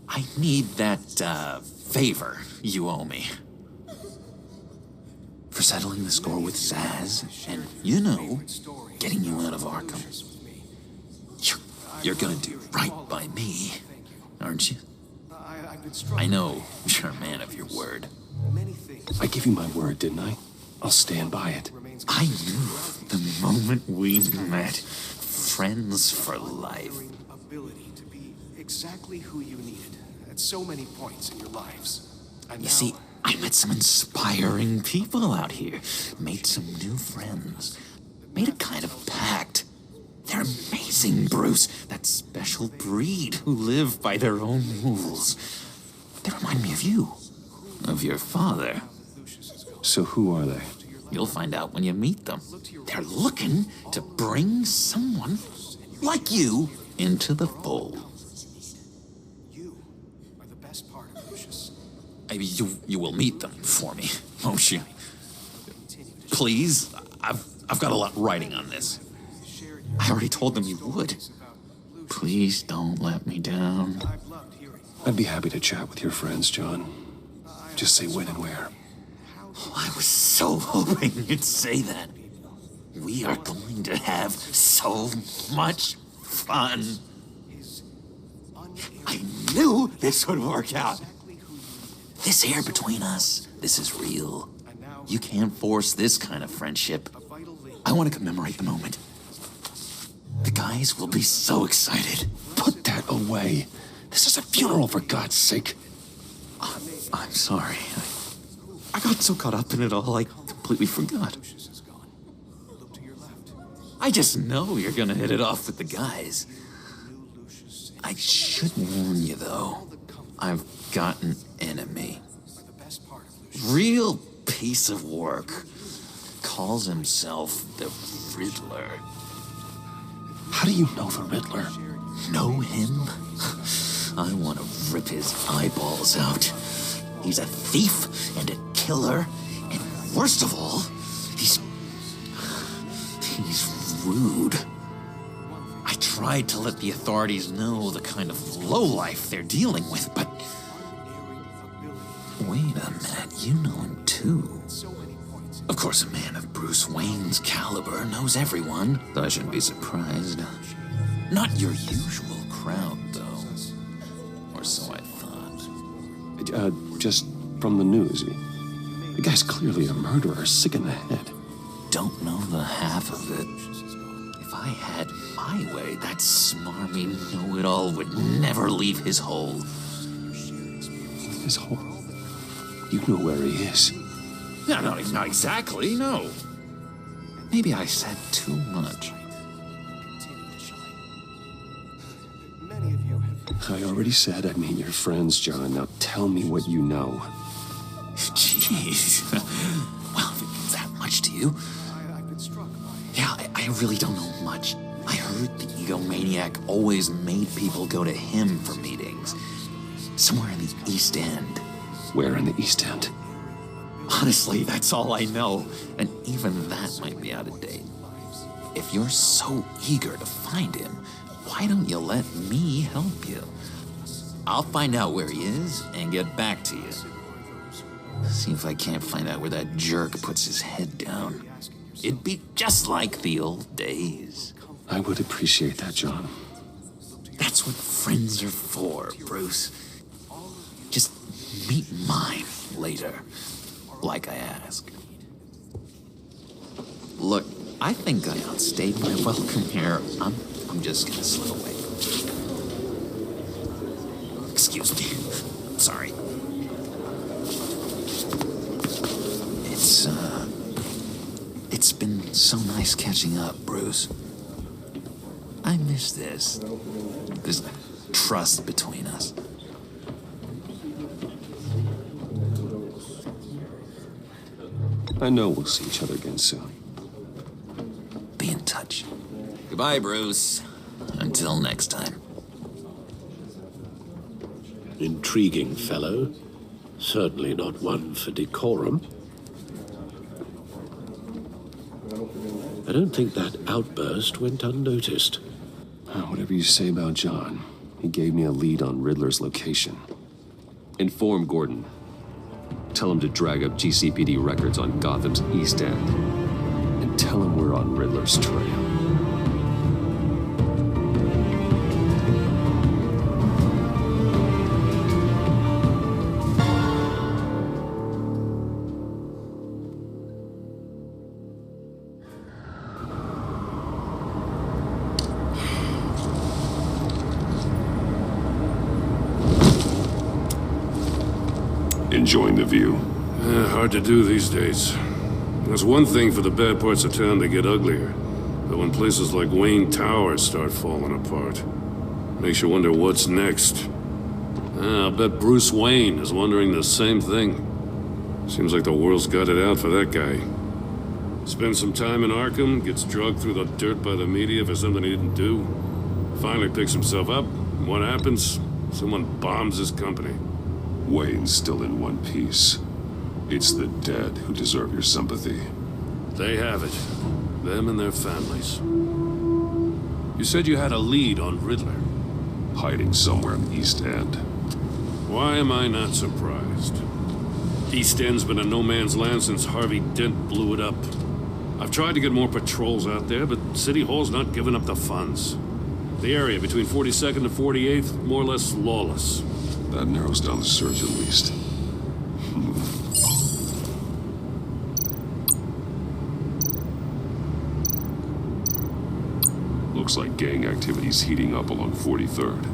I need that, favor you owe me. For settling the score with Zaz, and, you know, getting you out of Arkham. You're gonna do right by me, aren't you? I know you're a man of your word. I gave you my word, didn't I? I'll stand by it. I knew the moment we met. Friends for life. Ability to be exactly who you needed at so many points in your lives. You see, I met some inspiring people out here. Made some new friends. Made a kind of pact. They're amazing, Bruce. That special breed who live by their own rules. They remind me of you. Of your father. So who are they? You'll find out when you meet them. They're looking to bring someone like you into the fold. You are the best part of Lucius. Maybe you will meet them for me, won't you? Please, I've got a lot writing on this. I already told them you would. Please don't let me down. I'd be happy to chat with your friends, John. Just say when and where. Oh, I was so hoping you'd say that. We are going to have so much fun. I knew this would work out. This air between us, this is real. You can't force this kind of friendship. I want to commemorate the moment. The guys will be so excited. Put that away. This is a funeral, for God's sake. I'm sorry. I got so caught up in it all, I completely forgot. I just know you're gonna hit it off with the guys. I should warn you, though. I've got an enemy. Real piece of work. Calls himself the Riddler. How do you know the Riddler? Know him? I want to rip his eyeballs out. He's a thief and a killer, and worst of all, he's rude. I tried to let the authorities know the kind of lowlife they're dealing with, but... Wait a minute, you know him too. Of course, a man of Bruce Wayne's caliber knows everyone, so I shouldn't be surprised. Not your usual crowd, though. Or so I thought. Just from the news. The guy's clearly a murderer, sick in the head. Don't know the half of it. If I had my way, that smarmy know-it-all would never leave his hole. His hole? You know where he is. No, not exactly, no. Maybe I said too much. I already said I'd meet your friends, John. Now tell me what you know. Jeez. Well, if it's that much to you. Yeah, I really don't know much. I heard the egomaniac always made people go to him for meetings. Somewhere in the East End. Where in the East End? Honestly, that's all I know. And even that might be out of date. If you're so eager to find him, why don't you let me help you? I'll find out where he is and get back to you. See if I can't find out where that jerk puts his head down. It'd be just like the old days. I would appreciate that, John. That's what friends are for, Bruce. meet mine later, like I asked. Look, I think I outstayed my welcome here. I'm just gonna slip away. Excuse me. I'm sorry. It's been so nice catching up, Bruce. I miss this trust between us. I know we'll see each other again soon. Be in touch. Goodbye, Bruce. Until next time. Intriguing fellow. Certainly not one for decorum. I don't think that outburst went unnoticed. Whatever you say about John, he gave me a lead on Riddler's location. Inform Gordon. Tell him to drag up GCPD records on Gotham's East End. And tell him we're on Riddler's trail. Enjoying the view? Hard to do these days. It's one thing for the bad parts of town to get uglier, but when places like Wayne Tower start falling apart, makes you wonder what's next. I'll bet Bruce Wayne is wondering the same thing. Seems like the world's got it out for that guy. Spends some time in Arkham, gets drugged through the dirt by the media for something he didn't do. Finally picks himself up, and what happens? Someone bombs his company. Wayne's still in one piece. It's the dead who deserve your sympathy. They have it. Them and their families. You said you had a lead on Riddler. Hiding somewhere in the East End. Why am I not surprised? East End's been a no-man's land since Harvey Dent blew it up. I've tried to get more patrols out there, but City Hall's not giving up the funds. The area between 42nd and 48th, more or less lawless. That narrows down the search at least. Looks like gang activity's heating up along 43rd.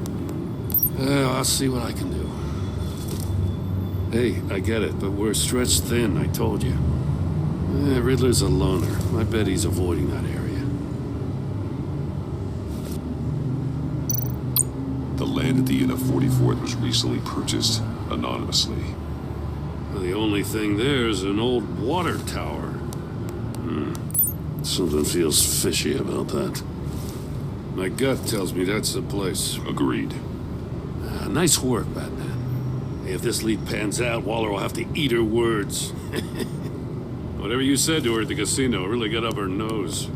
I'll see what I can do. Hey, I get it, but we're stretched thin, I told you. Riddler's a loner. I bet he's avoiding that area. The land at the inn of 44th was recently purchased anonymously. Well, the only thing there is an old water tower. Something feels fishy about that. My gut tells me that's the place. Agreed. Nice work, Batman. If this lead pans out, Waller will have to eat her words. Whatever you said to her at the casino really got up her nose.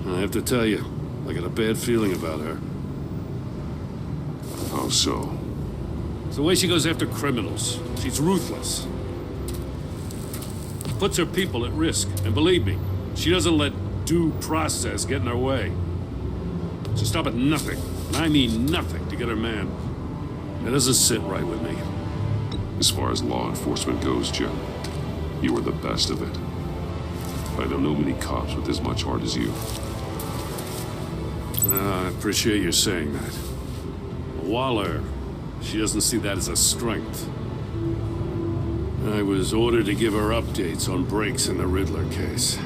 I have to tell you, I got a bad feeling about her. How so? It's the way she goes after criminals. She's ruthless. Puts her people at risk. And believe me, she doesn't let due process get in her way. She'll stop at nothing, and I mean nothing, to get her man. That doesn't sit right with me. As far as law enforcement goes, Jim, you are the best of it. I don't know many cops with as much heart as you. I appreciate you saying that. Waller, she doesn't see that as a strength. I was ordered to give her updates on breaks in the Riddler case.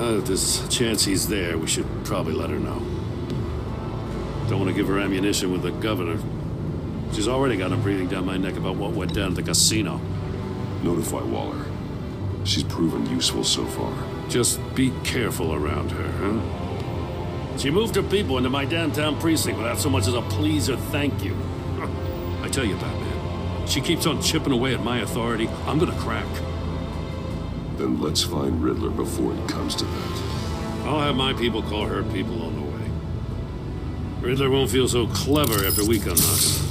If there's a chance he's there, we should probably let her know. Don't want to give her ammunition with the governor. She's already got him breathing down my neck about what went down at the casino. Notify Waller. She's proven useful so far. Just be careful around her, huh? She moved her people into my downtown precinct without so much as a please or thank you. I tell you, Batman, she keeps on chipping away at my authority. I'm gonna crack. Then let's find Riddler before it comes to that. I'll have my people call her people on the way. Riddler won't feel so clever after we come knocking.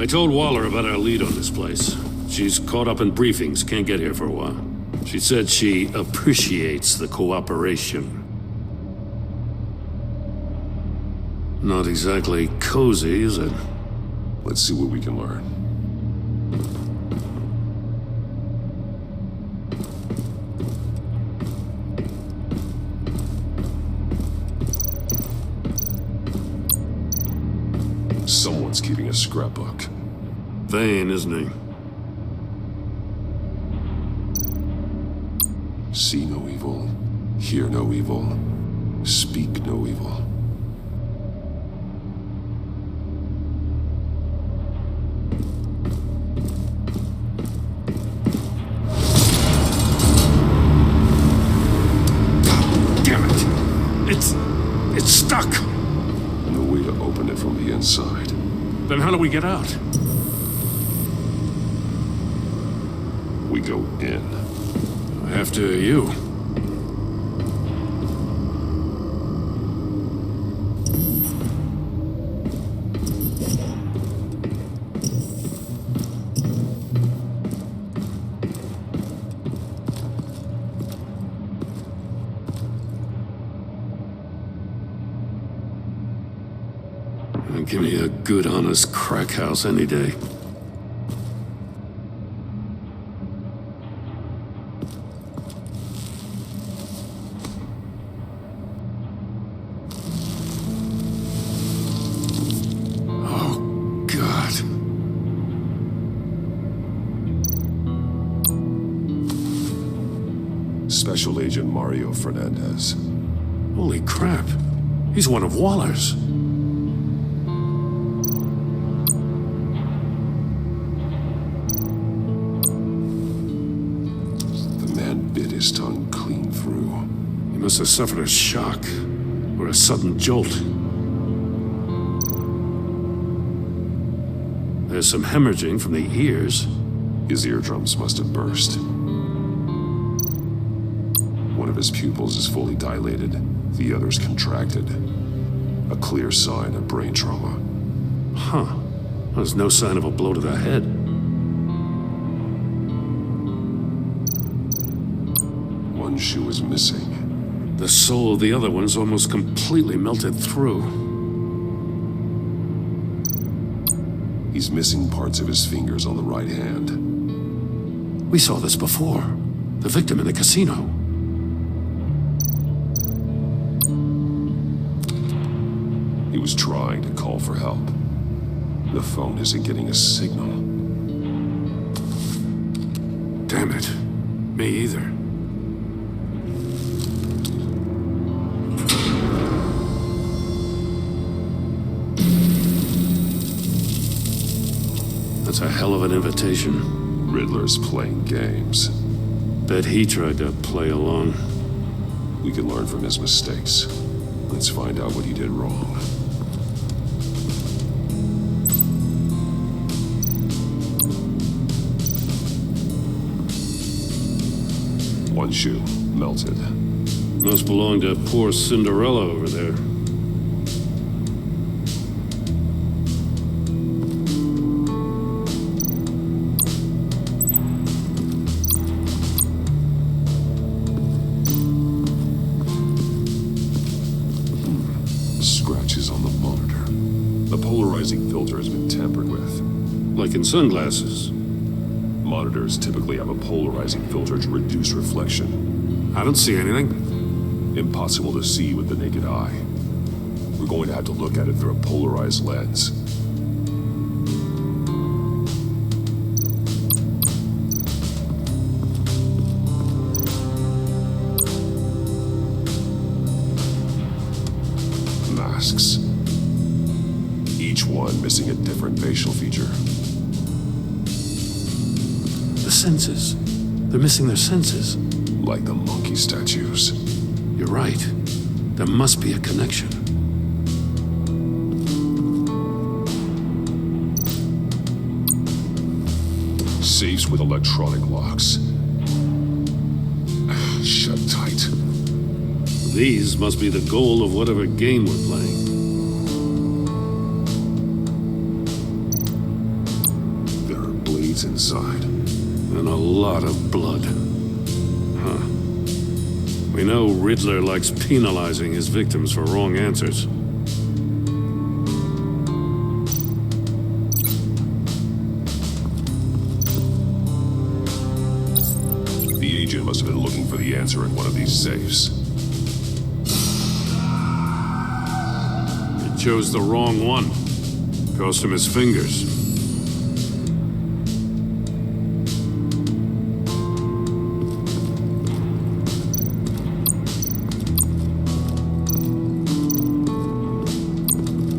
I told Waller about our lead on this place. She's caught up in briefings, can't get here for a while. She said she appreciates the cooperation. Not exactly cozy, is it? Let's see what we can learn. Someone's keeping a scrapbook. Vain, isn't he? See no evil, hear no evil, speak no evil. Damn it! It's stuck! No way to open it from the inside. Then how do we get out? We go in. After you. Give me a good, honest crack house any day. Special Agent Mario Fernandez. Holy crap. He's one of Waller's. The man bit his tongue clean through. He must have suffered a shock or a sudden jolt. There's some hemorrhaging from the ears. His eardrums must have burst. One of his pupils is fully dilated, the other's contracted. A clear sign of brain trauma. Huh. There's no sign of a blow to the head. One shoe is missing. The sole of the other one's almost completely melted through. He's missing parts of his fingers on the right hand. We saw this before. The victim in the casino. He was trying to call for help. The phone isn't getting a signal. Damn it. Me either. That's a hell of an invitation. Riddler's playing games. Bet he tried to play along. We can learn from his mistakes. Let's find out what he did wrong. One shoe, melted. Must belong to poor Cinderella over there. Scratches on the monitor. The polarizing filter has been tampered with. Like in sunglasses. Monitors typically have a polarizing filter to reduce reflection. I don't see anything. Impossible to see with the naked eye. We're going to have to look at it through a polarized lens. Masks. Each one missing a different facial feature. The senses. They're missing their senses. Like the monkey statues. You're right. There must be a connection. Safes with electronic locks. Shut tight. These must be the goal of whatever game we're playing. needs inside. And a lot of blood. Huh. We know Riddler likes penalizing his victims for wrong answers. The agent must have been looking for the answer in one of these safes. He chose the wrong one. Cost him his fingers.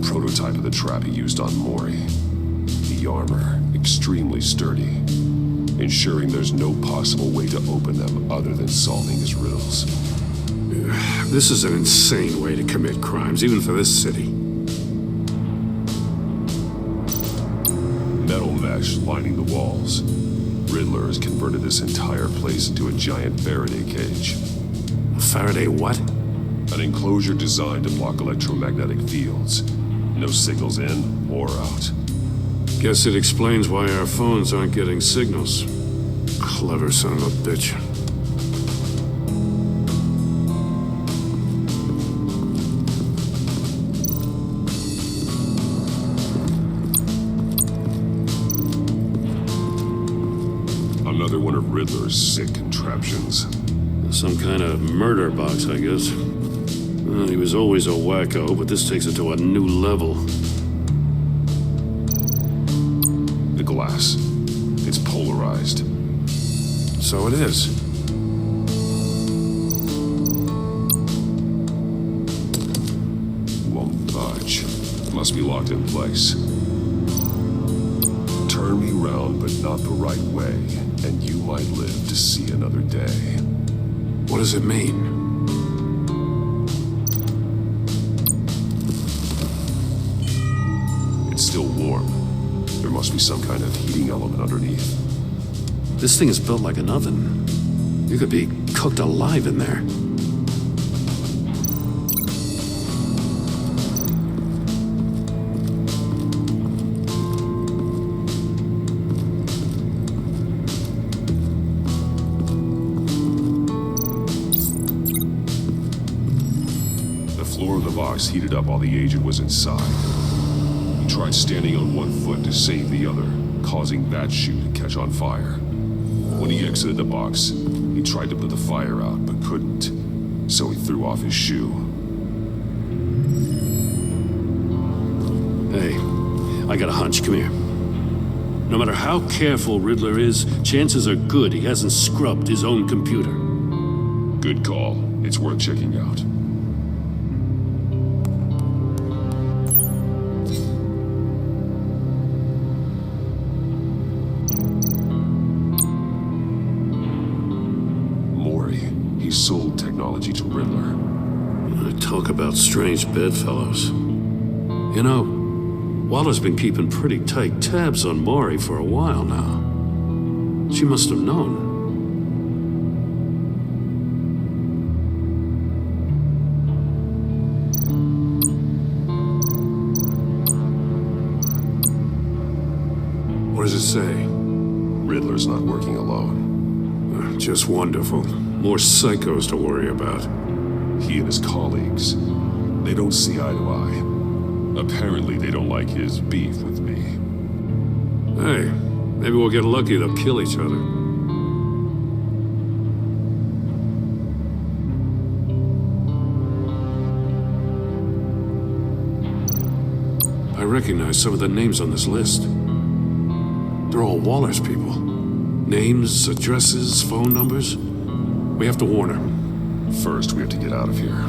Prototype of the trap he used on Mori. The armor, extremely sturdy, ensuring there's no possible way to open them other than solving his riddles. This is an insane way to commit crimes, even for this city. Metal mesh lining the walls. Riddler has converted this entire place into a giant Faraday cage. A Faraday what? An enclosure designed to block electromagnetic fields. No signals in or out. Guess it explains why our phones aren't getting signals. Clever son of a bitch. Another one of Riddler's sick contraptions. Some kind of murder box, I guess. Well, he was always a wacko, but this takes it to a new level. The glass. It's polarized. So it is. Won't budge. Must be locked in place. Turn me round, but not the right way, and you might live to see another day. What does it mean? It's still warm. There must be some kind of heating element underneath. This thing is built like an oven. You could be cooked alive in there. The floor of the box heated up while the agent was inside. He tried standing on one foot to save the other, causing that shoe to catch on fire. When he exited the box, he tried to put the fire out, but couldn't, so he threw off his shoe. Hey, I got a hunch. Come here. No matter how careful Riddler is, chances are good he hasn't scrubbed his own computer. Good call. It's worth checking out. He sold technology to Riddler. Talk about strange bedfellows. You know, Waller's been keeping pretty tight tabs on Maury for a while now. She must have known. What does it say? Riddler's not working alone. Just wonderful. More psychos to worry about. He and his colleagues, they don't see eye to eye. Apparently they don't like his beef with me. Hey, maybe we'll get lucky they'll kill each other. I recognize some of the names on this list. They're all Waller's people. Names, addresses, phone numbers. We have to warn her. First, we have to get out of here.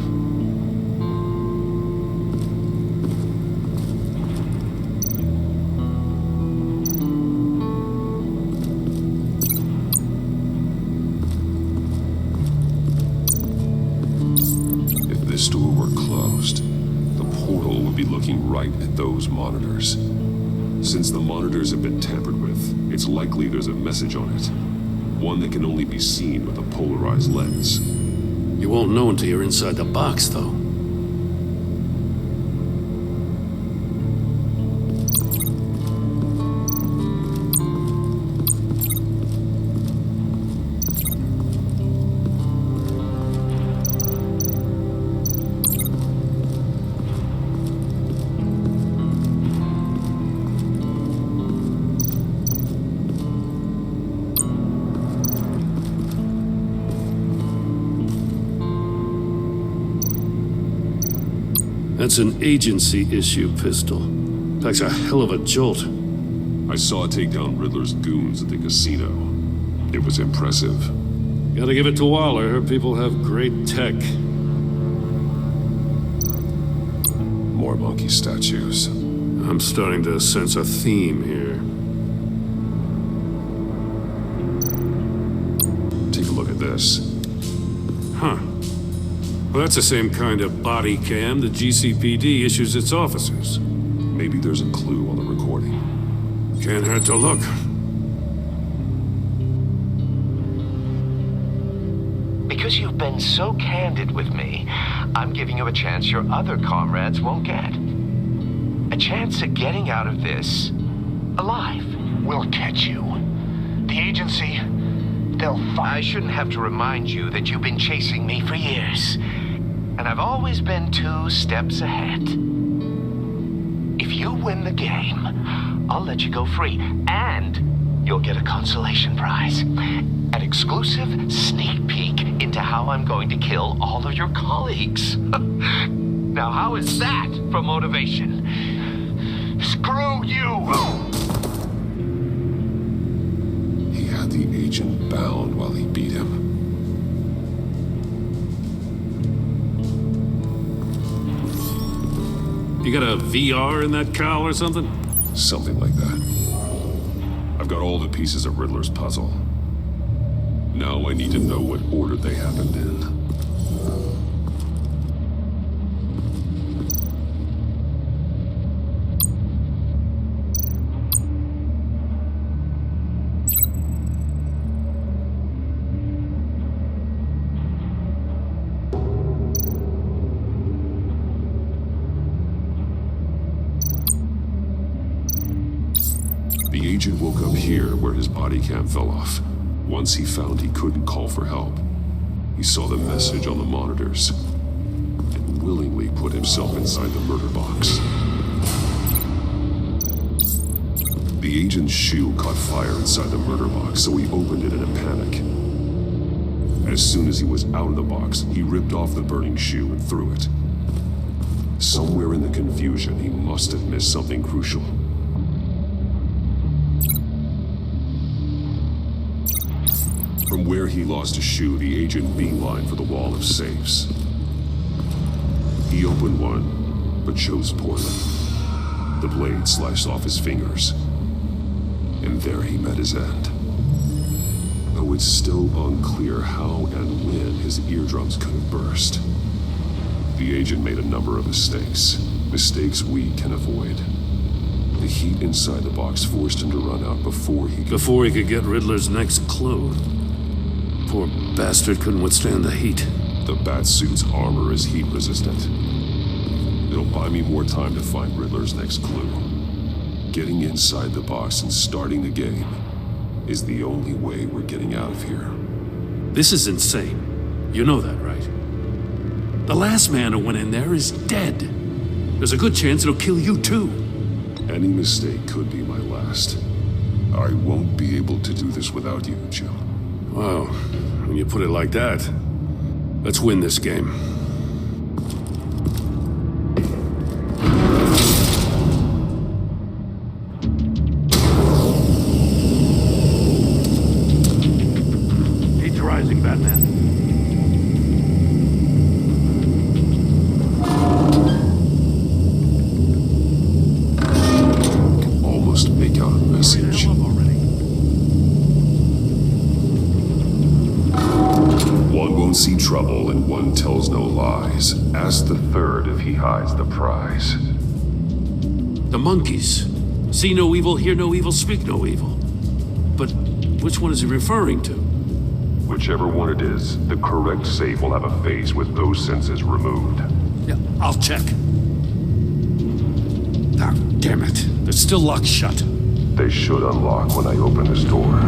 If this door were closed, the portal would be looking right at those monitors. Since the monitors have been tampered with, it's likely there's a message on it. One that can only be seen with a polarized lens. You won't know until you're inside the box, though. That's an agency-issue pistol. Packs a hell of a jolt. I saw it take down Riddler's goons at the casino. It was impressive. Gotta give it to Waller. Her people have great tech. More monkey statues. I'm starting to sense a theme here. Take a look at this. Huh. Well, that's the same kind of body cam the GCPD issues its officers. Maybe there's a clue on the recording. Can't hurt to look. Because you've been so candid with me, I'm giving you a chance your other comrades won't get. A chance at getting out of this alive. We'll catch you. The agency, they'll find... I shouldn't have to remind you that you've been chasing me for years. And I've always been 2 steps ahead. If you win the game, I'll let you go free. And you'll get a consolation prize. An exclusive sneak peek into how I'm going to kill all of your colleagues. Now, how is that for motivation? Screw you! He had the agent bound while he beat him. You got a VR in that cowl or something? Something like that. I've got all the pieces of Riddler's puzzle. Now I need to know what order they happened in. The agent woke up here where his body cam fell off. Once he found he couldn't call for help, he saw the message on the monitors and willingly put himself inside the murder box. The agent's shoe caught fire inside the murder box, so he opened it in a panic. As soon as he was out of the box, he ripped off the burning shoe and threw it. Somewhere in the confusion, he must have missed something crucial. From where he lost a shoe, the agent beelined for the wall of safes. He opened one, but chose poorly. The blade sliced off his fingers. And there he met his end. Though it's still unclear how and when his eardrums could have burst. The agent made a number of mistakes. Mistakes we can avoid. The heat inside the box forced him to run out before he could get Riddler's next clue. Poor bastard couldn't withstand the heat. The Batsuit's armor is heat resistant. It'll buy me more time to find Riddler's next clue. Getting inside the box and starting the game is the only way we're getting out of here. This is insane. You know that, right? The last man who went in there is dead. There's a good chance it'll kill you too. Any mistake could be my last. I won't be able to do this without you, Jim. Wow, when you put it like that, let's win this game. Heat's rising, Batman. I can almost make out a message. One won't see trouble and one tells no lies. Ask the third if he hides the prize. The monkeys. See no evil, hear no evil, speak no evil. But which one is he referring to? Whichever one it is, the correct safe will have a face with those senses removed. Yeah, I'll check. Ah, damn it. They're still locked shut. They should unlock when I open this door.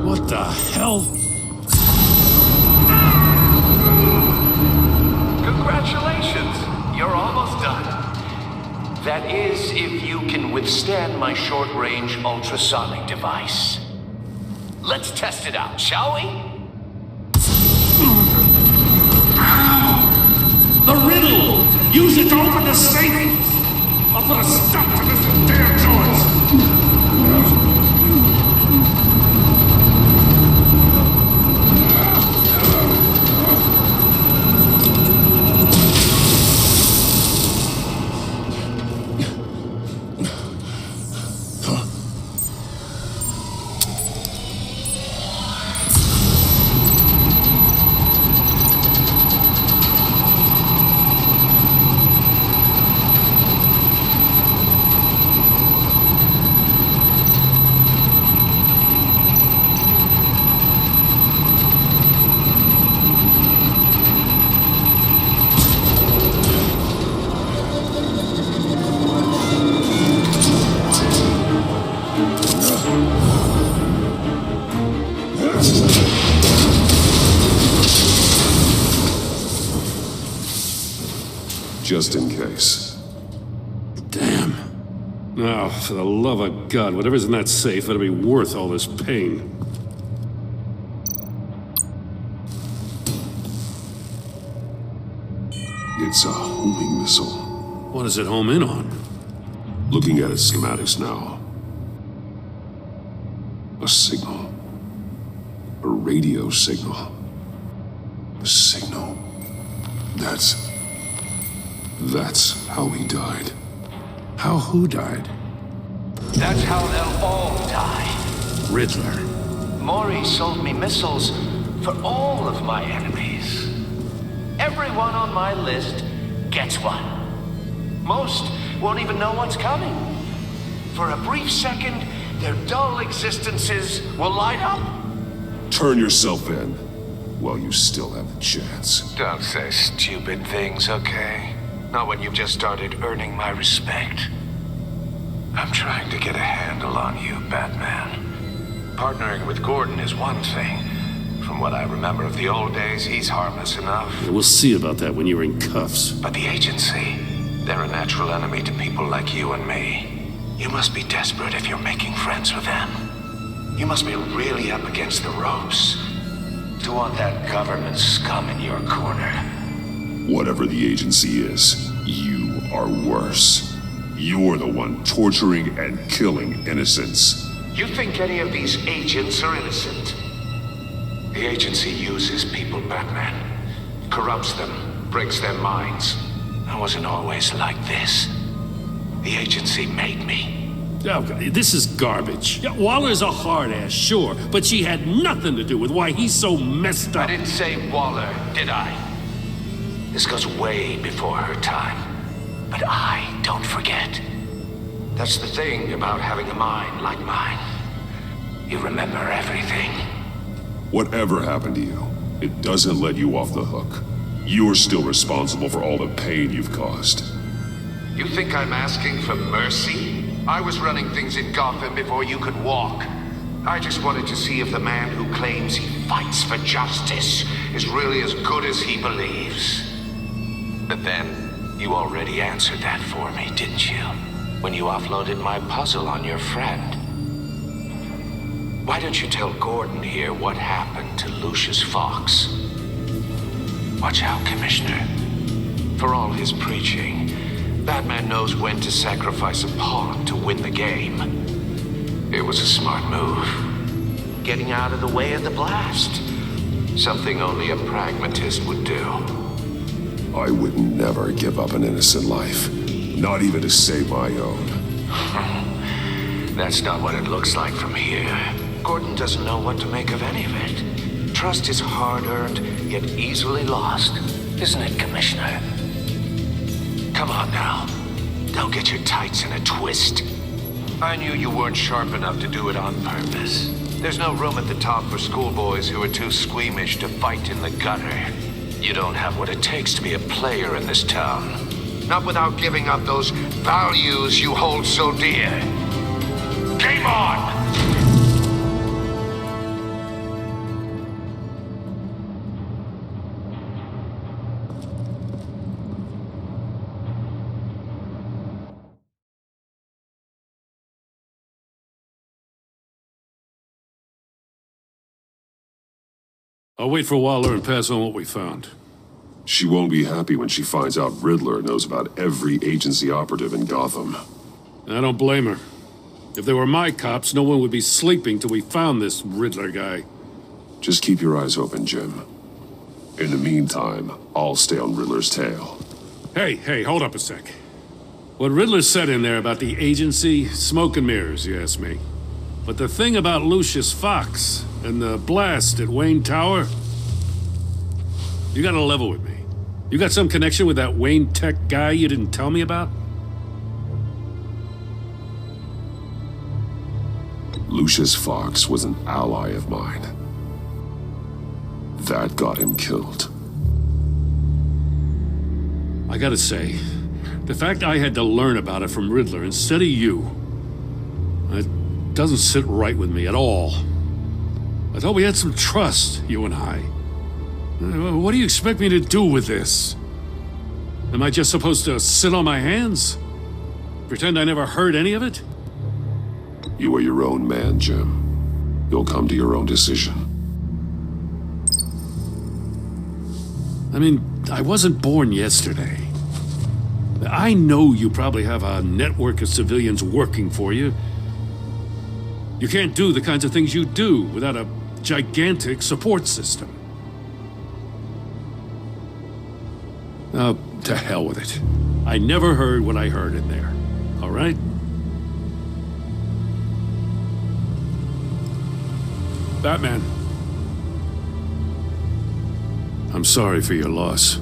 What the hell? Congratulations! You're almost done. That is, if you can withstand my short-range ultrasonic device. Let's test it out, shall we? The riddle! Use it to open the safe! I'll put a stop to this damn noise! Just in case. Damn. Now, for the love of God, whatever's in that safe better be worth all this pain. It's a homing missile. What does it home in on? Looking at its schematics now. A signal. A radio signal. A signal. That's how he died. How who died? That's how they'll all die. Riddler. Maury sold me missiles for all of my enemies. Everyone on my list gets one. Most won't even know what's coming. For a brief second, their dull existences will light up. Turn yourself in while you still have the chance. Don't say stupid things, okay? Not when you've just started earning my respect. I'm trying to get a handle on you, Batman. Partnering with Gordon is one thing. From what I remember of the old days, he's harmless enough. Yeah, we'll see about that when you're in cuffs. But the agency, they're a natural enemy to people like you and me. You must be desperate if you're making friends with them. You must be really up against the ropes to want that government scum in your corner. Whatever the agency is, you are worse. You're the one torturing and killing innocents. You think any of these agents are innocent? The agency uses people, Batman. Corrupts them, breaks their minds. I wasn't always like this. The agency made me. Oh, this is garbage. Yeah, Waller's a hard ass, sure, but she had nothing to do with why he's so messed up. I didn't say Waller, did I? This goes way before her time. But I don't forget. That's the thing about having a mind like mine. You remember everything. Whatever happened to you, it doesn't let you off the hook. You're still responsible for all the pain you've caused. You think I'm asking for mercy? I was running things in Gotham before you could walk. I just wanted to see if the man who claims he fights for justice is really as good as he believes. But then, you already answered that for me, didn't you? When you offloaded my puzzle on your friend. Why don't you tell Gordon here what happened to Lucius Fox? Watch out, Commissioner. For all his preaching, Batman knows when to sacrifice a pawn to win the game. It was a smart move. Getting out of the way of the blast. Something only a pragmatist would do. I would never give up an innocent life. Not even to save my own. That's not what it looks like from here. Gordon doesn't know what to make of any of it. Trust is hard-earned, yet easily lost. Isn't it, Commissioner? Come on now. Don't get your tights in a twist. I knew you weren't sharp enough to do it on purpose. There's no room at the top for schoolboys who are too squeamish to fight in the gutter. You don't have what it takes to be a player in this town. Not without giving up those values you hold so dear. Game on! I'll wait for Waller and pass on what we found. She won't be happy when she finds out Riddler knows about every agency operative in Gotham. I don't blame her. If they were my cops, no one would be sleeping till we found this Riddler guy. Just keep your eyes open, Jim. In the meantime, I'll stay on Riddler's tail. Hey, hold up a sec. What Riddler said in there about the agency, smoke and mirrors, you ask me. But the thing about Lucius Fox and the blast at Wayne Tower, you gotta level with me. You got some connection with that Wayne Tech guy you didn't tell me about? Lucius Fox was an ally of mine. That got him killed. I gotta say, the fact I had to learn about it from Riddler instead of you, it doesn't sit right with me at all. I thought we had some trust, you and I. What do you expect me to do with this? Am I just supposed to sit on my hands? Pretend I never heard any of it? You are your own man, Jim. You'll come to your own decision. I mean, I wasn't born yesterday. I know you probably have a network of civilians working for you. You can't do the kinds of things you do without a gigantic support system. To hell with it. I never heard what I heard in there, all right? Batman. I'm sorry for your loss.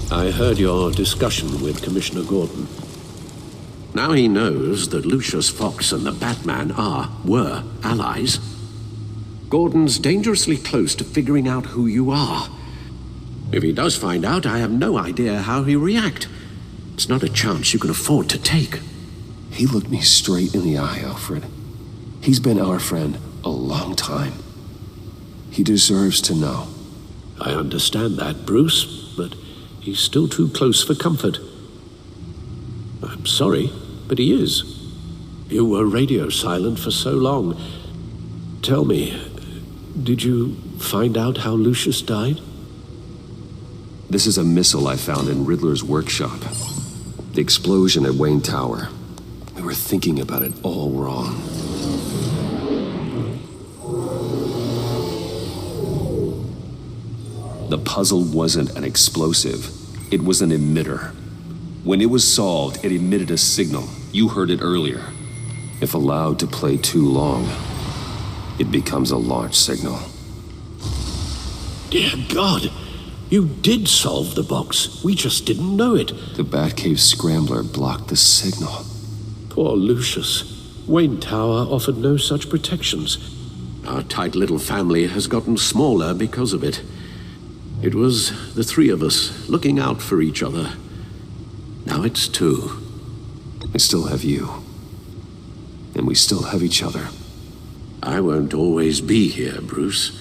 I heard your discussion with Commissioner Gordon. Now he knows that Lucius Fox and the Batman were allies. Gordon's dangerously close to figuring out who you are. If he does find out, I have no idea how he'll react. It's not a chance you can afford to take. He looked me straight in the eye, Alfred. He's been our friend a long time. He deserves to know. I understand that, Bruce, but he's still too close for comfort. I'm sorry, but he is. You were radio silent for so long. Tell me, did you find out how Lucius died? This is a missile I found in Riddler's workshop. The explosion at Wayne Tower. We were thinking about it all wrong. The puzzle wasn't an explosive. It was an emitter. When it was solved, it emitted a signal. You heard it earlier. If allowed to play too long, it becomes a launch signal. Dear God, you did solve the box. We just didn't know it. The Batcave scrambler blocked the signal. Poor Lucius. Wayne Tower offered no such protections. Our tight little family has gotten smaller because of it. It was the three of us looking out for each other. Now it's two. I still have you. And we still have each other. I won't always be here, Bruce.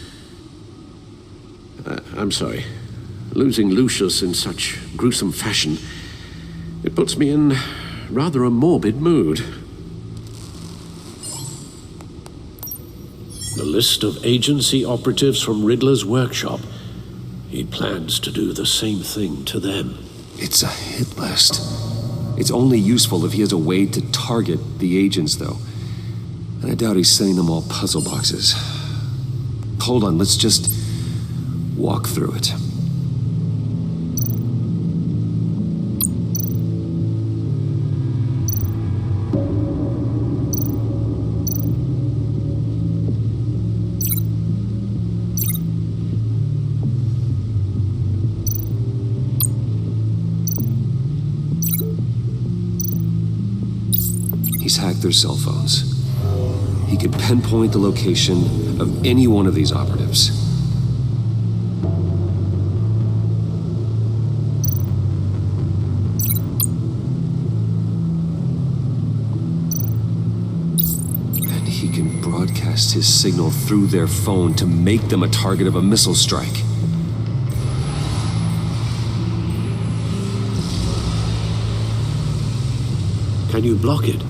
I'm sorry. Losing Lucius in such gruesome fashion, it puts me in rather a morbid mood. The list of agency operatives from Riddler's workshop. He plans to do the same thing to them. It's a hit list. It's only useful if he has a way to target the agents, though. And I doubt he's sending them all puzzle boxes. Hold on, let's just walk through it. He's hacked their cell phones. He could pinpoint the location of any one of these operatives. broadcast his signal through their phone to make them a target of a missile strike. Can you block it?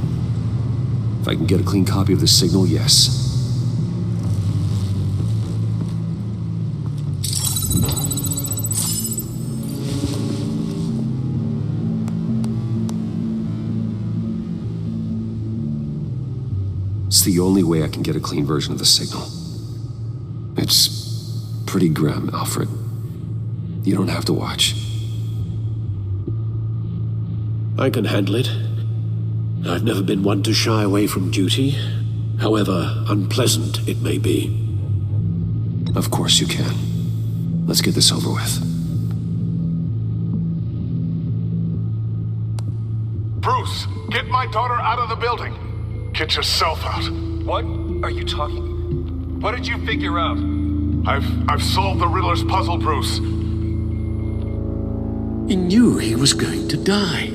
If I can get a clean copy of the signal, yes. It's the only way I can get a clean version of the signal. It's pretty grim, Alfred. You don't have to watch. I can handle it. I've never been one to shy away from duty, however unpleasant it may be. Of course you can. Let's get this over with. Bruce, get my daughter out of the building. Get yourself out. What are you talking? What did you figure out? I've solved the Riddler's puzzle, Bruce. He knew he was going to die.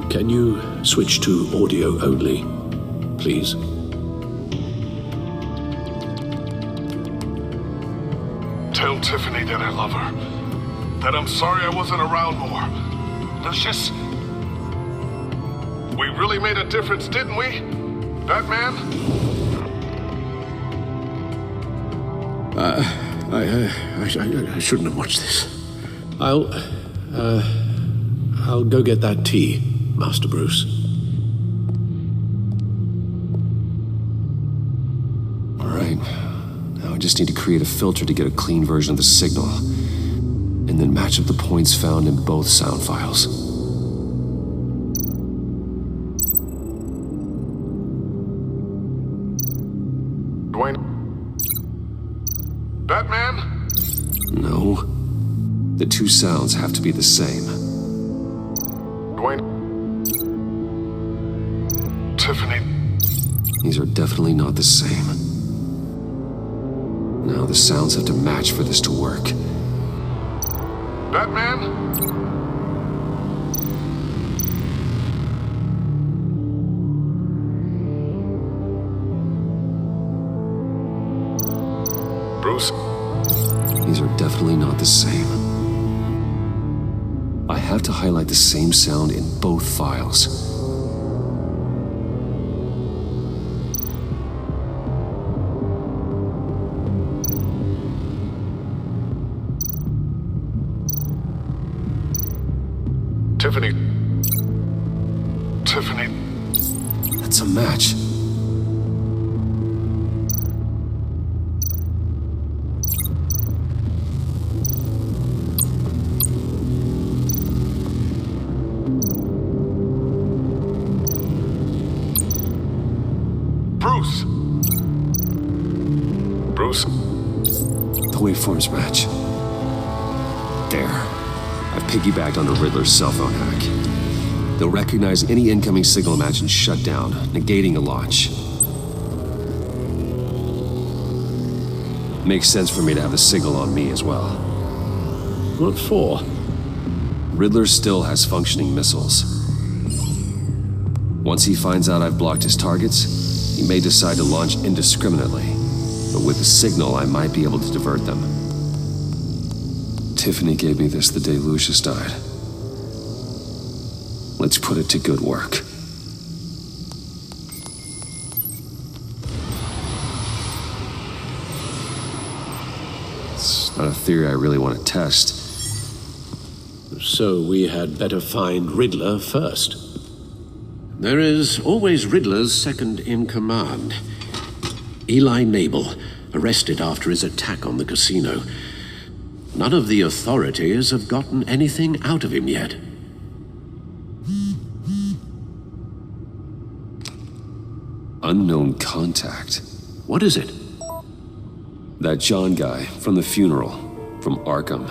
Can you switch to audio only, please? Tell Tiffany that I love her. That I'm sorry I wasn't around more. Lucius, we really made a difference, didn't we? Batman? I shouldn't have watched this. I'll go get that tea, Master Bruce. All right. Now I just need to create a filter to get a clean version of the signal, and then match up the points found in both sound files. Dwayne? Batman? No. The two sounds have to be the same. Dwayne? Tiffany? These are definitely not the same. Now the sounds have to match for this to work. Batman? Bruce? These are definitely not the same. I have to highlight the same sound in both files. Tiffany. Tiffany. That's a match. Bruce. Bruce. The waveforms match. There. I've piggybacked on the Riddler's cell phone hack. They'll recognize any incoming signal match and shut down, negating a launch. Makes sense for me to have the signal on me as well. What for? Riddler still has functioning missiles. Once he finds out I've blocked his targets, he may decide to launch indiscriminately. But with the signal, I might be able to divert them. Tiffany gave me this the day Lucius died. Let's put it to good work. It's not a theory I really want to test. So we had better find Riddler first. There is always Riddler's second in command. Eli Nabel, arrested after his attack on the casino. None of the authorities have gotten anything out of him yet. Unknown contact. What is it? That John guy from the funeral, from Arkham.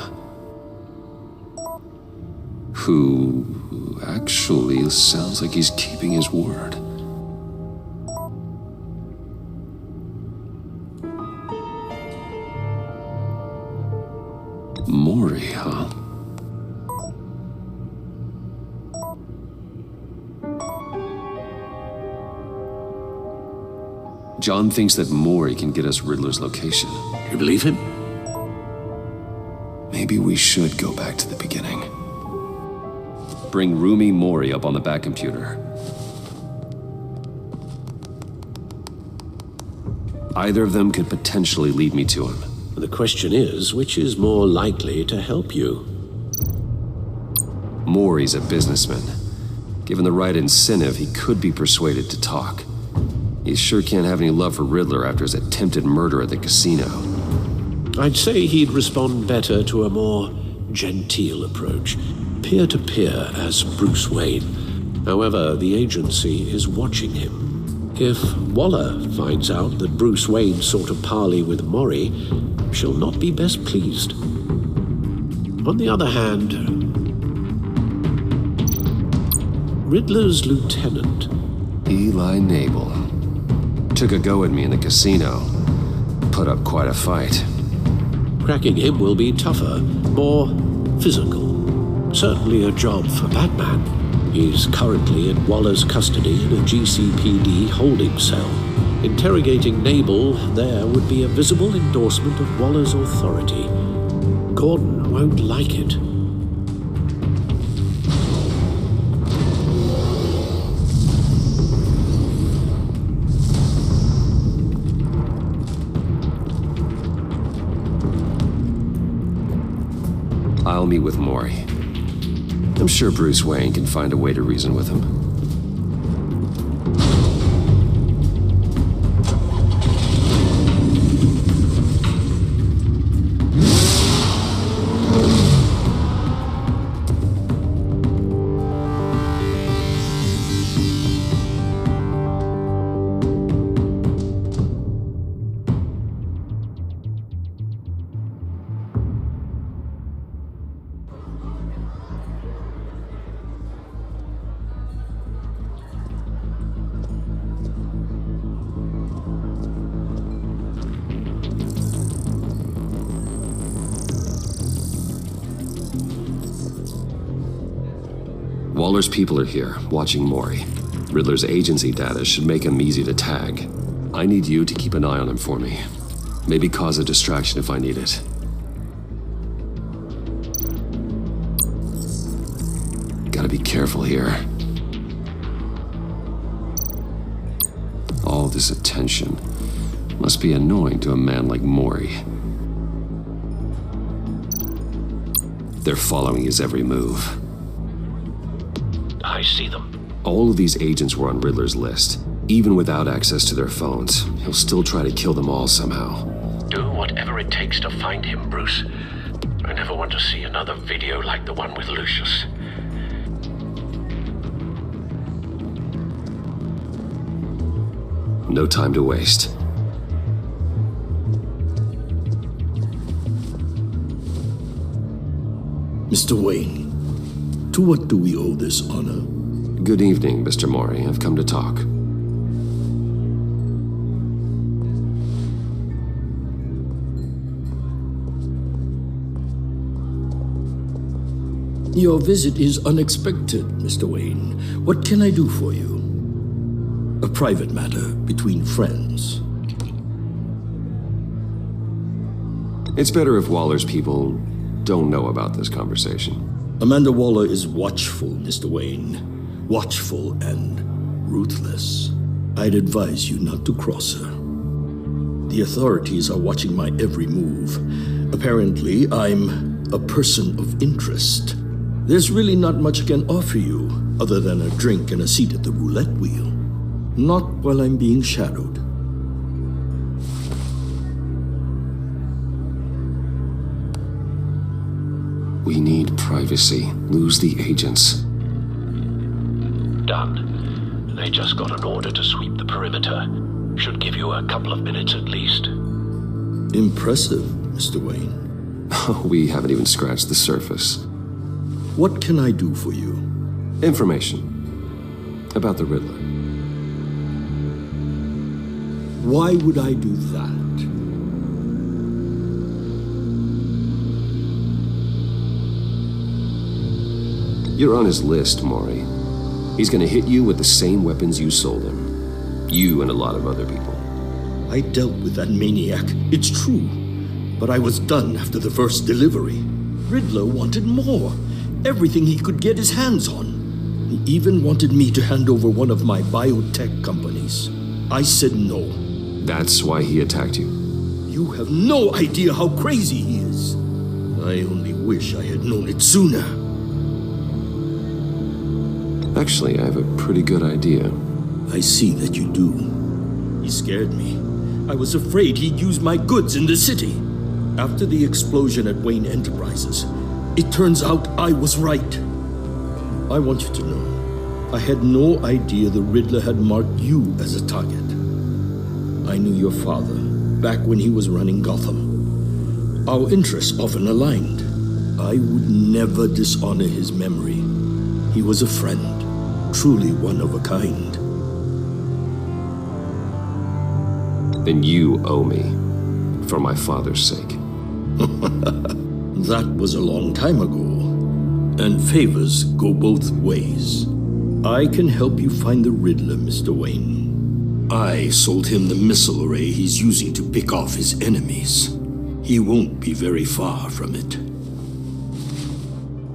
Who actually sounds like he's keeping his word. Maury, huh? John thinks that Maury can get us Riddler's location. You believe him? Maybe we should go back to the beginning. Bring Rumi Maury up on the back computer. Either of them could potentially lead me to him. The question is, which is more likely to help you? Maury's a businessman. Given the right incentive, he could be persuaded to talk. He sure can't have any love for Riddler after his attempted murder at the casino. I'd say he'd respond better to a more genteel approach, peer-to-peer as Bruce Wayne. However, the agency is watching him. If Waller finds out that Bruce Wayne sought a parley with Maury, she'll not be best pleased. On the other hand, Riddler's lieutenant, Eli Nabel, took a go at me in the casino. Put up quite a fight. Cracking him will be tougher, more physical. Certainly a job for Batman. He's currently in Waller's custody in a GCPD holding cell. Interrogating Nabel there would be a visible endorsement of Waller's authority. Gordon won't like it. I'll meet with Maury. I'm sure Bruce Wayne can find a way to reason with him. Waller's people are here, watching Maury. Riddler's agency data should make him easy to tag. I need you to keep an eye on him for me. Maybe cause a distraction if I need it. Gotta be careful here. All this attention must be annoying to a man like Maury. They're following his every move. I see them. All of these agents were on Riddler's list. Even without access to their phones, he'll still try to kill them all somehow. Do whatever it takes to find him, Bruce. I never want to see another video like the one with Lucius. No time to waste. Mr. Wayne, to what do we owe this honor? Good evening, Mr. Maury. I've come to talk. Your visit is unexpected, Mr. Wayne. What can I do for you? A private matter between friends. It's better if Waller's people don't know about this conversation. Amanda Waller is watchful, Mr. Wayne. Watchful and ruthless. I'd advise you not to cross her. The authorities are watching my every move. Apparently, I'm a person of interest. There's really not much I can offer you other than a drink and a seat at the roulette wheel. Not while I'm being shadowed. We need privacy. Lose the agents. Done. They just got an order to sweep the perimeter. Should give you a couple of minutes at least. Impressive, Mr. Wayne. We haven't even scratched the surface. What can I do for you? Information. About the Riddler. Why would I do that? You're on his list, Maury. He's gonna hit you with the same weapons you sold him. You and a lot of other people. I dealt with that maniac, it's true. But I was done after the first delivery. Riddler wanted more. Everything he could get his hands on. He even wanted me to hand over one of my biotech companies. I said no. That's why he attacked you? You have no idea how crazy he is. I only wish I had known it sooner. Actually, I have a pretty good idea. I see that you do. He scared me. I was afraid he'd use my goods in the city. After the explosion at Wayne Enterprises, it turns out I was right. I want you to know, I had no idea the Riddler had marked you as a target. I knew your father back when he was running Gotham. Our interests often aligned. I would never dishonor his memory. He was a friend, truly one of a kind. Then you owe me, for my father's sake. That was a long time ago, and favors go both ways. I can help you find the Riddler, Mr. Wayne. I sold him the missile array he's using to pick off his enemies. He won't be very far from it.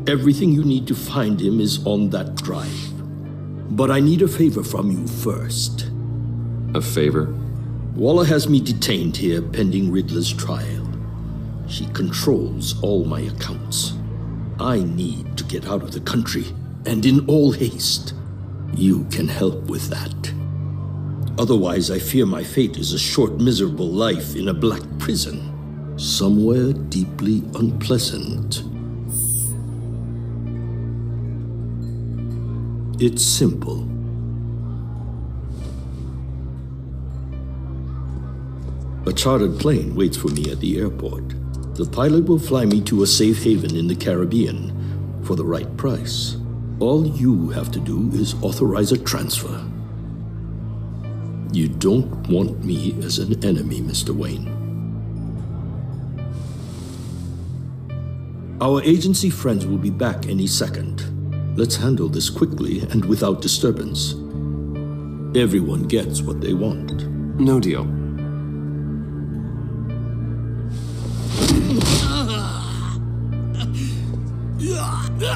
Everything you need to find him is on that drive. But I need a favor from you first. A favor? Waller has me detained here pending Riddler's trial. She controls all my accounts. I need to get out of the country, and in all haste. You can help with that. Otherwise, I fear my fate is a short, miserable life in a black prison, somewhere deeply unpleasant. It's simple. A chartered plane waits for me at the airport. The pilot will fly me to a safe haven in the Caribbean for the right price. All you have to do is authorize a transfer. You don't want me as an enemy, Mr. Wayne. Our agency friends will be back any second. Let's handle this quickly and without disturbance. Everyone gets what they want. No deal.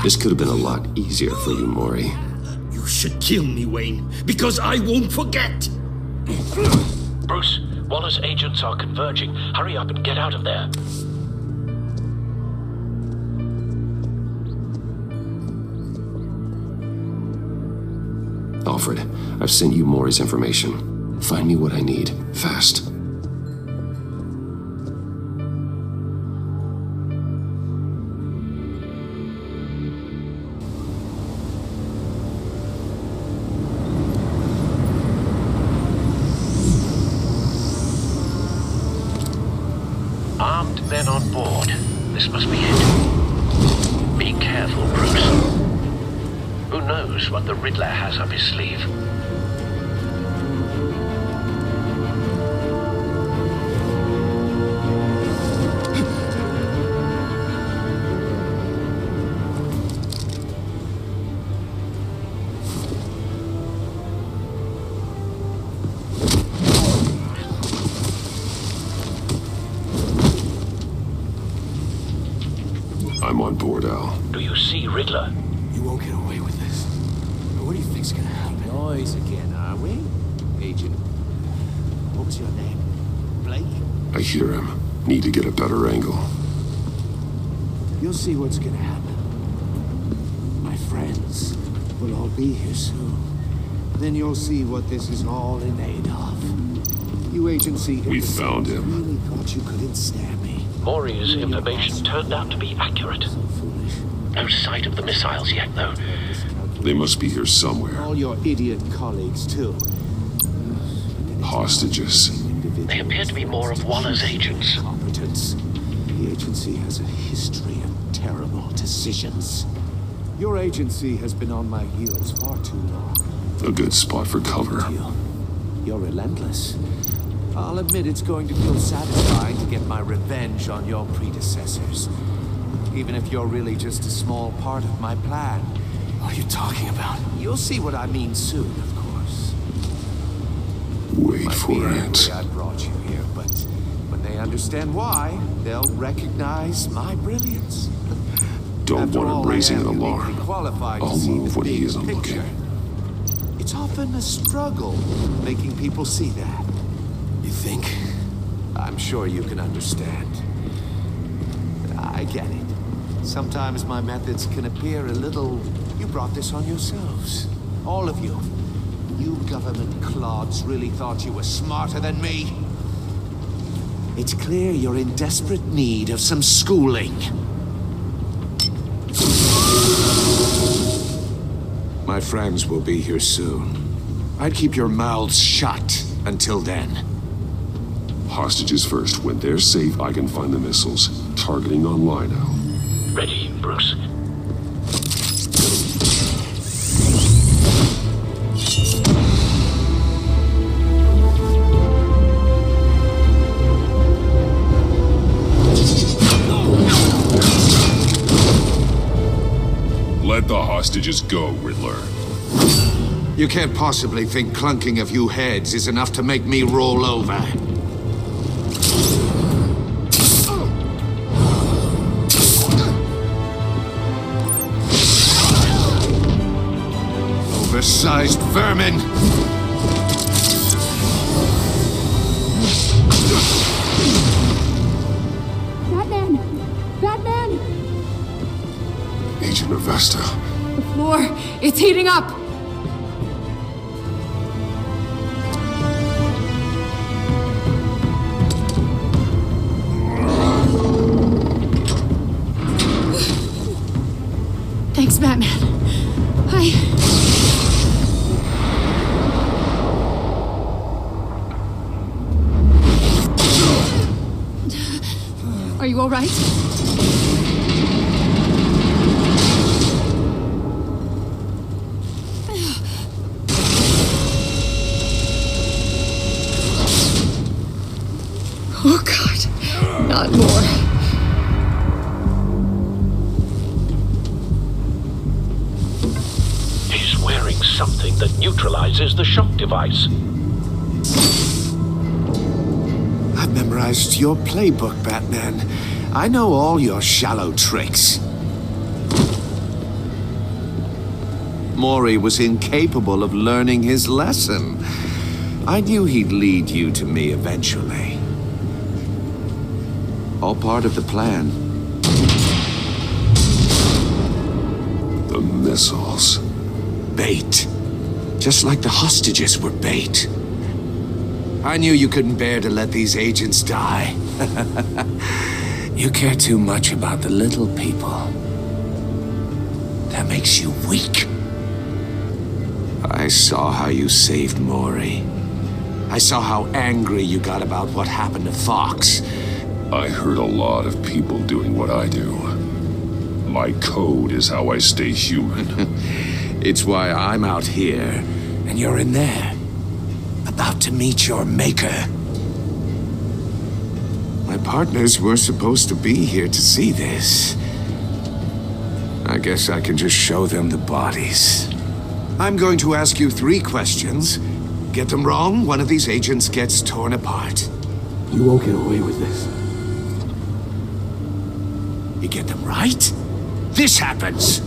This could have been a lot easier for you, Maury. You should kill me, Wayne, because I won't forget! Bruce, Waller's agents are converging. Hurry up and get out of there. Alfred, I've sent you Maury's information. Find me what I need, fast. Armed men on board. This must be it. Be careful, Bruce. Who knows what the Riddler has up his sleeve? I'm on board, Al. Do you see Riddler? You won't get away with this. What do you think's gonna happen? Noise again, are we? Agent, what was your name? Blake? I hear him. Need to get a better angle. You'll see what's gonna happen. My friends will all be here soon. Then you'll see what this is all in aid of. You agency... We found him. Really thought you could ensnare me. Maury's information turned out to be accurate. No sight of the missiles yet, though. They must be here somewhere. All your idiot colleagues, too. Hostages. They appear to be more of Waller's agents. Competence. The agency has a history of terrible decisions. Your agency has been on my heels far too long. A good spot for cover. You're relentless. I'll admit it's going to feel satisfying to get my revenge on your predecessors. Even if you're really just a small part of my plan. What are you talking about? You'll see what I mean soon, of course. Wait for angry it. I brought you here, but when they understand why, they'll recognize my brilliance. Don't After want all, him I raising am an alarm. uniquely qualified to I'll see move the when he big isn't picture. looking. It's often a struggle making people see that. You think? I'm sure you can understand. I get it. Sometimes my methods can appear a little... You brought this on yourselves. All of you. You government clods really thought you were smarter than me. It's clear you're in desperate need of some schooling. My friends will be here soon. I'd keep your mouths shut until then. Hostages first. When they're safe, I can find the missiles. Targeting on Lino. Ready, Bruce. Let the hostages go, Riddler. You can't possibly think clunking a few heads is enough to make me roll over. Oversized vermin! Batman! Batman! Agent Avesta. The floor, it's heating up! Thanks, Batman. Are you all right? Oh, God. Not more. He's wearing something that neutralizes the shock device. I've memorized your playbook, Batman. I know all your shallow tricks. Mori was incapable of learning his lesson. I knew he'd lead you to me eventually. All part of the plan. The missiles. Bait. Just like the hostages were bait. I knew you couldn't bear to let these agents die. You care too much about the little people. That makes you weak. I saw how you saved Mori. I saw how angry you got about what happened to Fox. I heard a lot of people doing what I do. My code is how I stay human. It's why I'm out here, and you're in there. About to meet your maker. My partners were supposed to be here to see this. I guess I can just show them the bodies. I'm going to ask you 3 questions. Get them wrong, one of these agents gets torn apart. You won't get away with this. You get them right, this happens.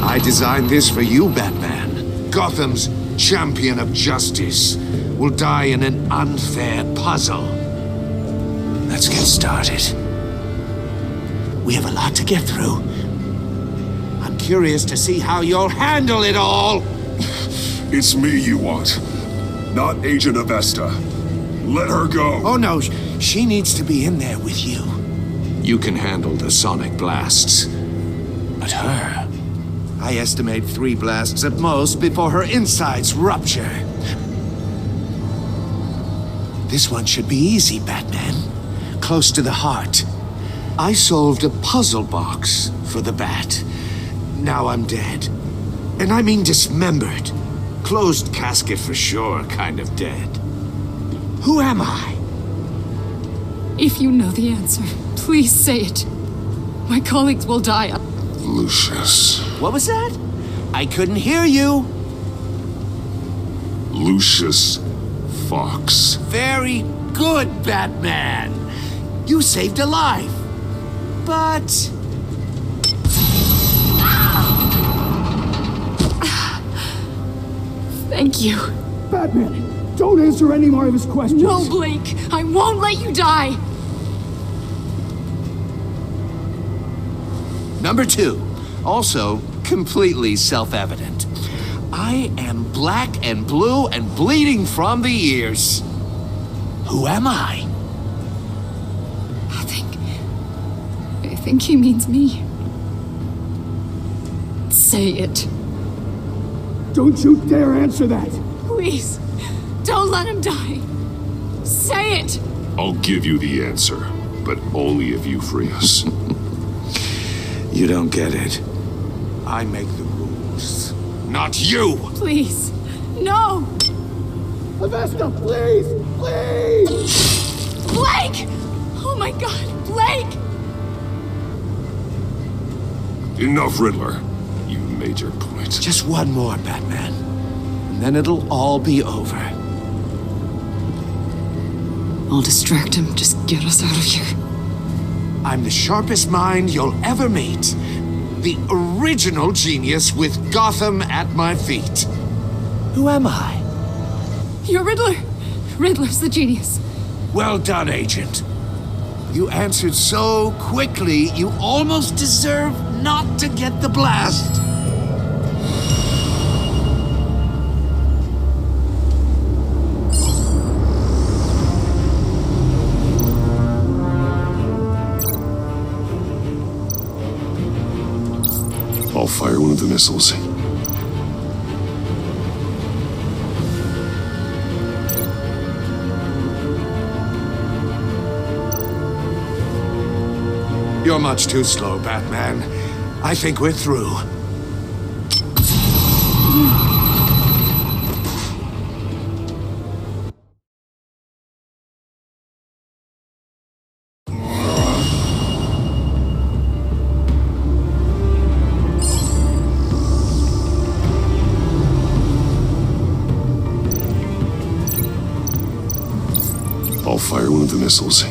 I designed this for you, Batman. Gotham's champion of justice will die in an unfair puzzle. Let's get started. We have a lot to get through. I'm curious to see how you'll handle it all. It's me you want, not Agent Avesta. Let her go. Oh no, she needs to be in there with you. You can handle the sonic blasts. But her, I estimate 3 blasts at most before her insides rupture. This one should be easy, Batman. Close to the heart. I solved a puzzle box for the Bat. Now I'm dead. And I mean dismembered. Closed casket for sure, kind of dead. Who am I? If you know the answer, please say it. My colleagues will die. Lucius. What was that? I couldn't hear you. Lucius Fox. Very good, Batman. You saved a life. But... Thank you. Batman, don't answer any more of his questions. No, Blake. I won't let you die. Number 2, also completely self-evident. I am black and blue and bleeding from the ears. Who am I? I think he means me. Say it. Don't you dare answer that. Please, don't let him die. Say it. I'll give you the answer, but only if you free us. You don't get it. I make the rules, not you. Please, no. Avesta, please, please. Blake! Oh my God, Blake! Enough, Riddler. You made your point. Just one more, Batman. And then it'll all be over. I'll distract him. Just get us out of here. I'm the sharpest mind you'll ever meet. The original genius with Gotham at my feet. Who am I? You're Riddler. Riddler's the genius. Well done, Agent. You answered so quickly, you almost deserve not to get the blast. I'll fire one of the missiles. You're much too slow, Batman. I think we're through. I'll fire one of the missiles.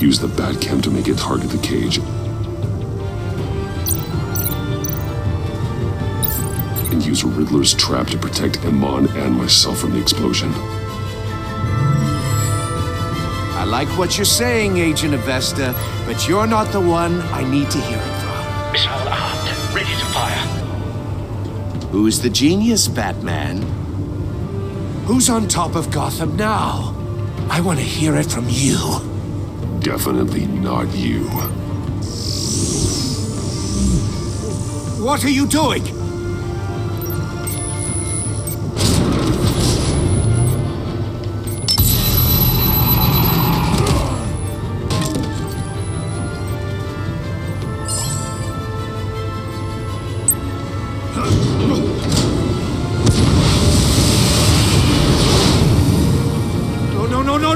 Use the Batcam to make it target the cage. And use Riddler's trap to protect Iman and myself from the explosion. I like what you're saying, Agent Avesta, but you're not the one I need to hear it from. Missile armed, ready to fire. Who's the genius, Batman? Who's on top of Gotham now? I want to hear it from you. Definitely not you. What are you doing?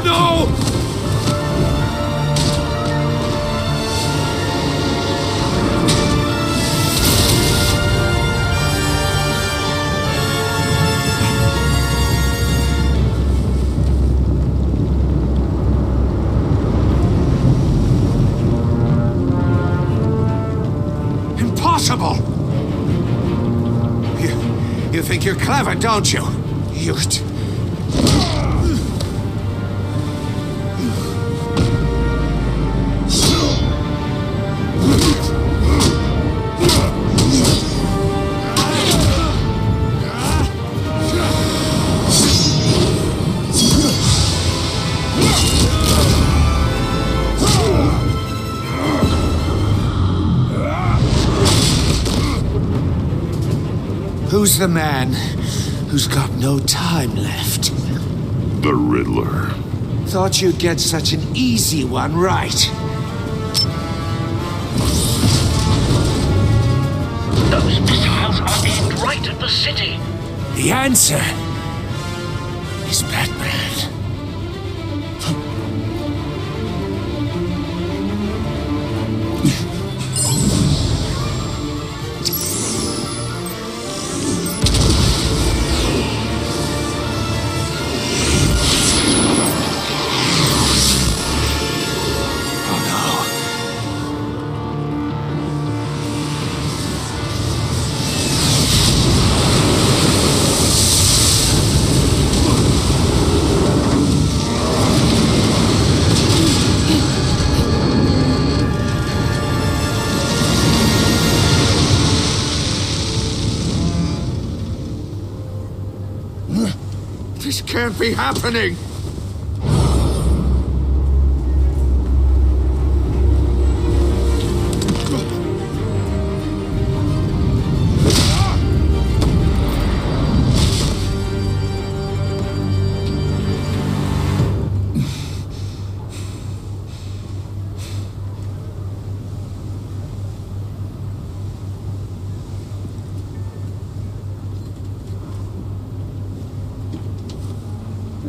No! Impossible! You think you're clever, don't you? Who's the man who's got no time left? The Riddler. Thought you'd get such an easy one right. Those missiles are aimed right at the city. The answer is Batman. can't be happening!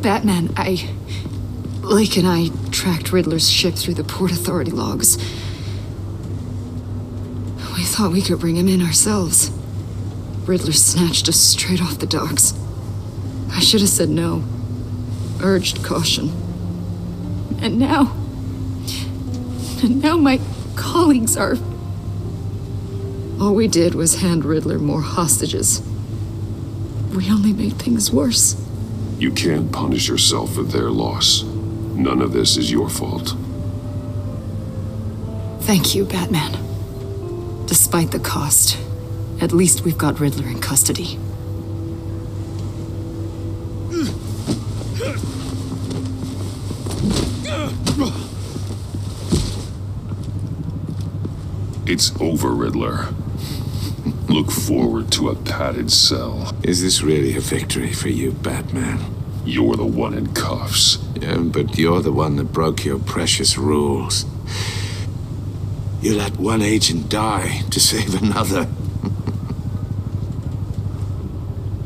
Batman, Lake and I tracked Riddler's ship through the Port Authority logs. We thought we could bring him in ourselves. Riddler snatched us straight off the docks. I should have said no. Urged caution. And now my colleagues are... All we did was hand Riddler more hostages. We only made things worse. You can't punish yourself for their loss. None of this is your fault. Thank you, Batman. Despite the cost, at least we've got Riddler in custody. It's over, Riddler. Look forward to a padded cell. Is this really a victory for you, Batman? You're the one in cuffs. Yeah, but you're the one that broke your precious rules. You let one agent die to save another.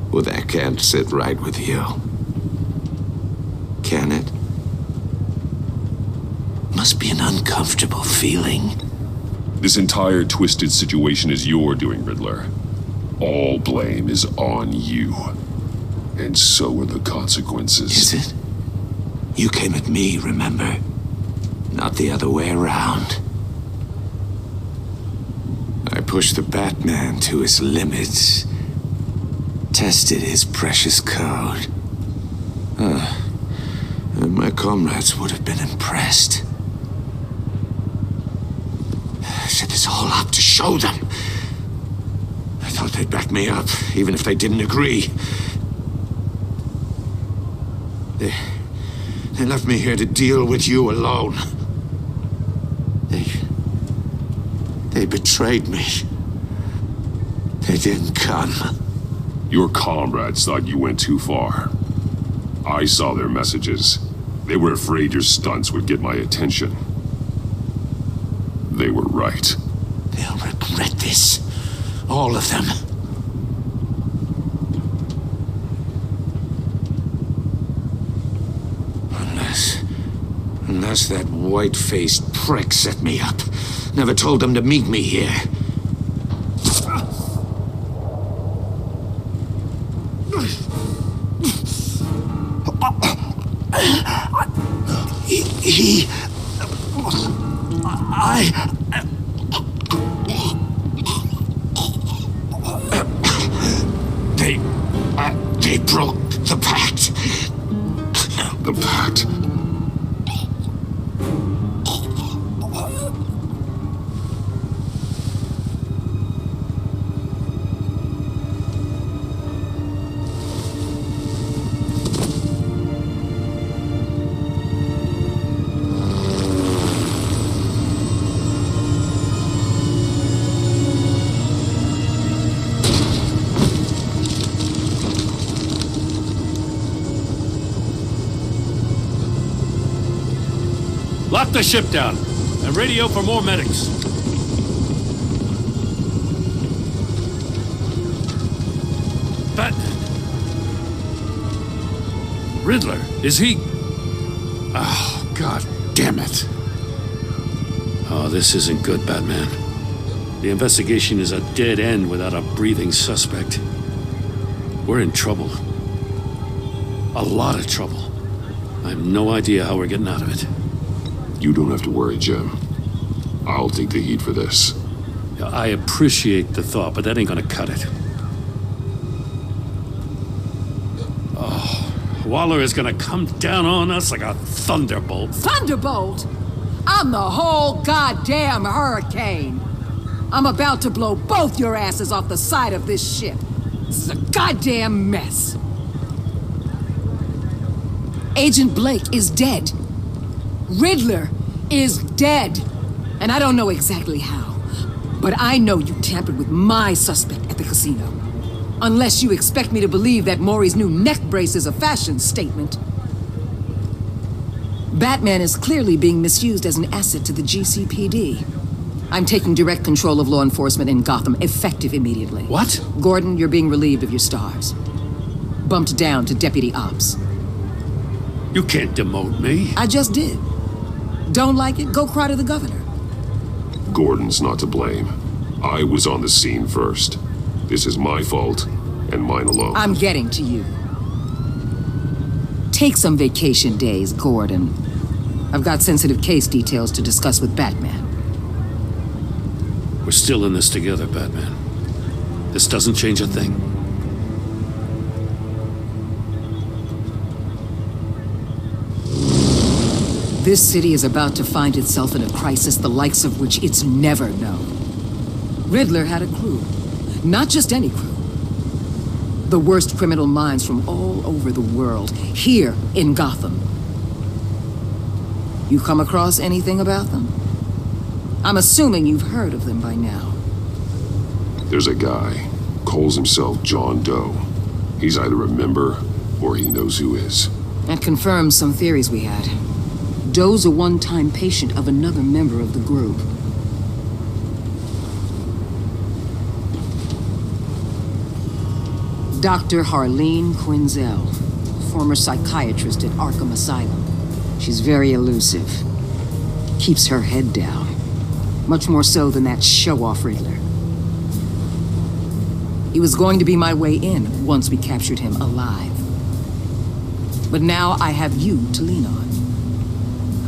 Well, that can't sit right with you. Can it? Must be an uncomfortable feeling. This entire twisted situation is your doing, Riddler. All blame is on you. And so are the consequences. Is it? You came at me, remember? Not the other way around. I pushed the Batman to his limits. Tested his precious code. And my comrades would have been impressed. I set this all up to show them. I thought they'd back me up, even if they didn't agree. They left me here to deal with you alone. They betrayed me. They didn't come. Your comrades thought you went too far. I saw their messages. They were afraid your stunts would get my attention. They were right. They'll regret this. All of them. Unless that white-faced prick set me up. Never told them to meet me here. They broke the pact. The pact? Lock the ship down and radio for more medics. Batman. Riddler, is he? Oh, God damn it. Oh, this isn't good, Batman. The investigation is a dead end without a breathing suspect. We're in trouble. A lot of trouble. I have no idea how we're getting out of it. You don't have to worry, Jim. I'll take the heat for this. I appreciate the thought, but that ain't gonna cut it. Oh, Waller is gonna come down on us like a thunderbolt. Thunderbolt? I'm the whole goddamn hurricane. I'm about to blow both your asses off the side of this ship. This is a goddamn mess. Agent Blake is dead. Riddler is dead. And I don't know exactly how, but I know you tampered with my suspect at the casino. Unless you expect me to believe that Maury's new neck brace is a fashion statement. Batman is clearly being misused as an asset to the GCPD. I'm taking direct control of law enforcement in Gotham, effective immediately. What? Gordon, you're being relieved of your stars. Bumped down to Deputy Ops. You can't demote me. I just did. Don't like it? Go cry to the governor. Gordon's not to blame. I was on the scene first. This is my fault, and mine alone. I'm getting to you. Take some vacation days, Gordon. I've got sensitive case details to discuss with Batman. We're still in this together, Batman. This doesn't change a thing. This city is about to find itself in a crisis the likes of which it's never known. Riddler had a crew. Not just any crew. The worst criminal minds from all over the world, here in Gotham. You come across anything about them? I'm assuming you've heard of them by now. There's a guy, calls himself John Doe. He's either a member, or he knows who is. That confirms some theories we had. Doe's a one-time patient of another member of the group. Dr. Harleen Quinzel, former psychiatrist at Arkham Asylum. She's very elusive. Keeps her head down. Much more so than that show-off Riddler. He was going to be my way in once we captured him alive. But now I have you to lean on.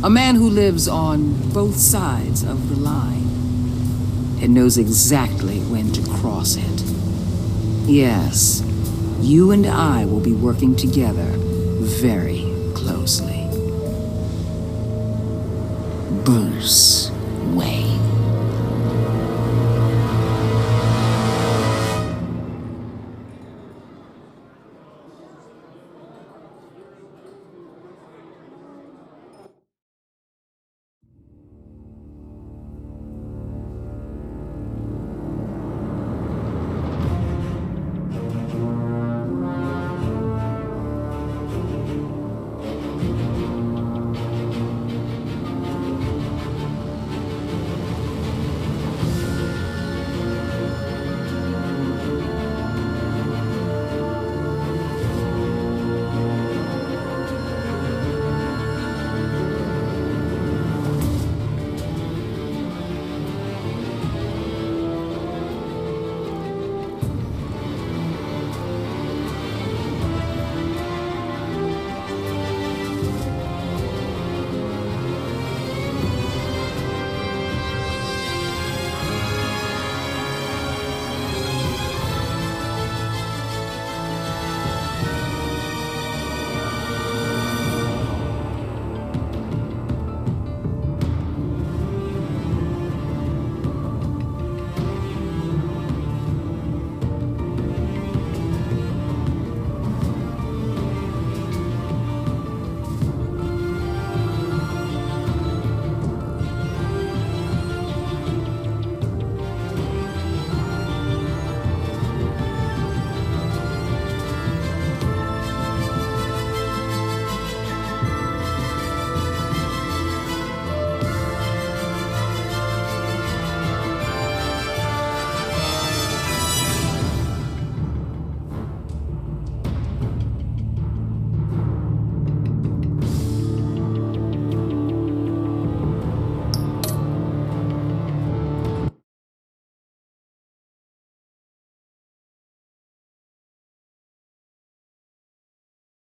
A man who lives on both sides of the line and knows exactly when to cross it. Yes, you and I will be working together very closely. Bruce Wayne.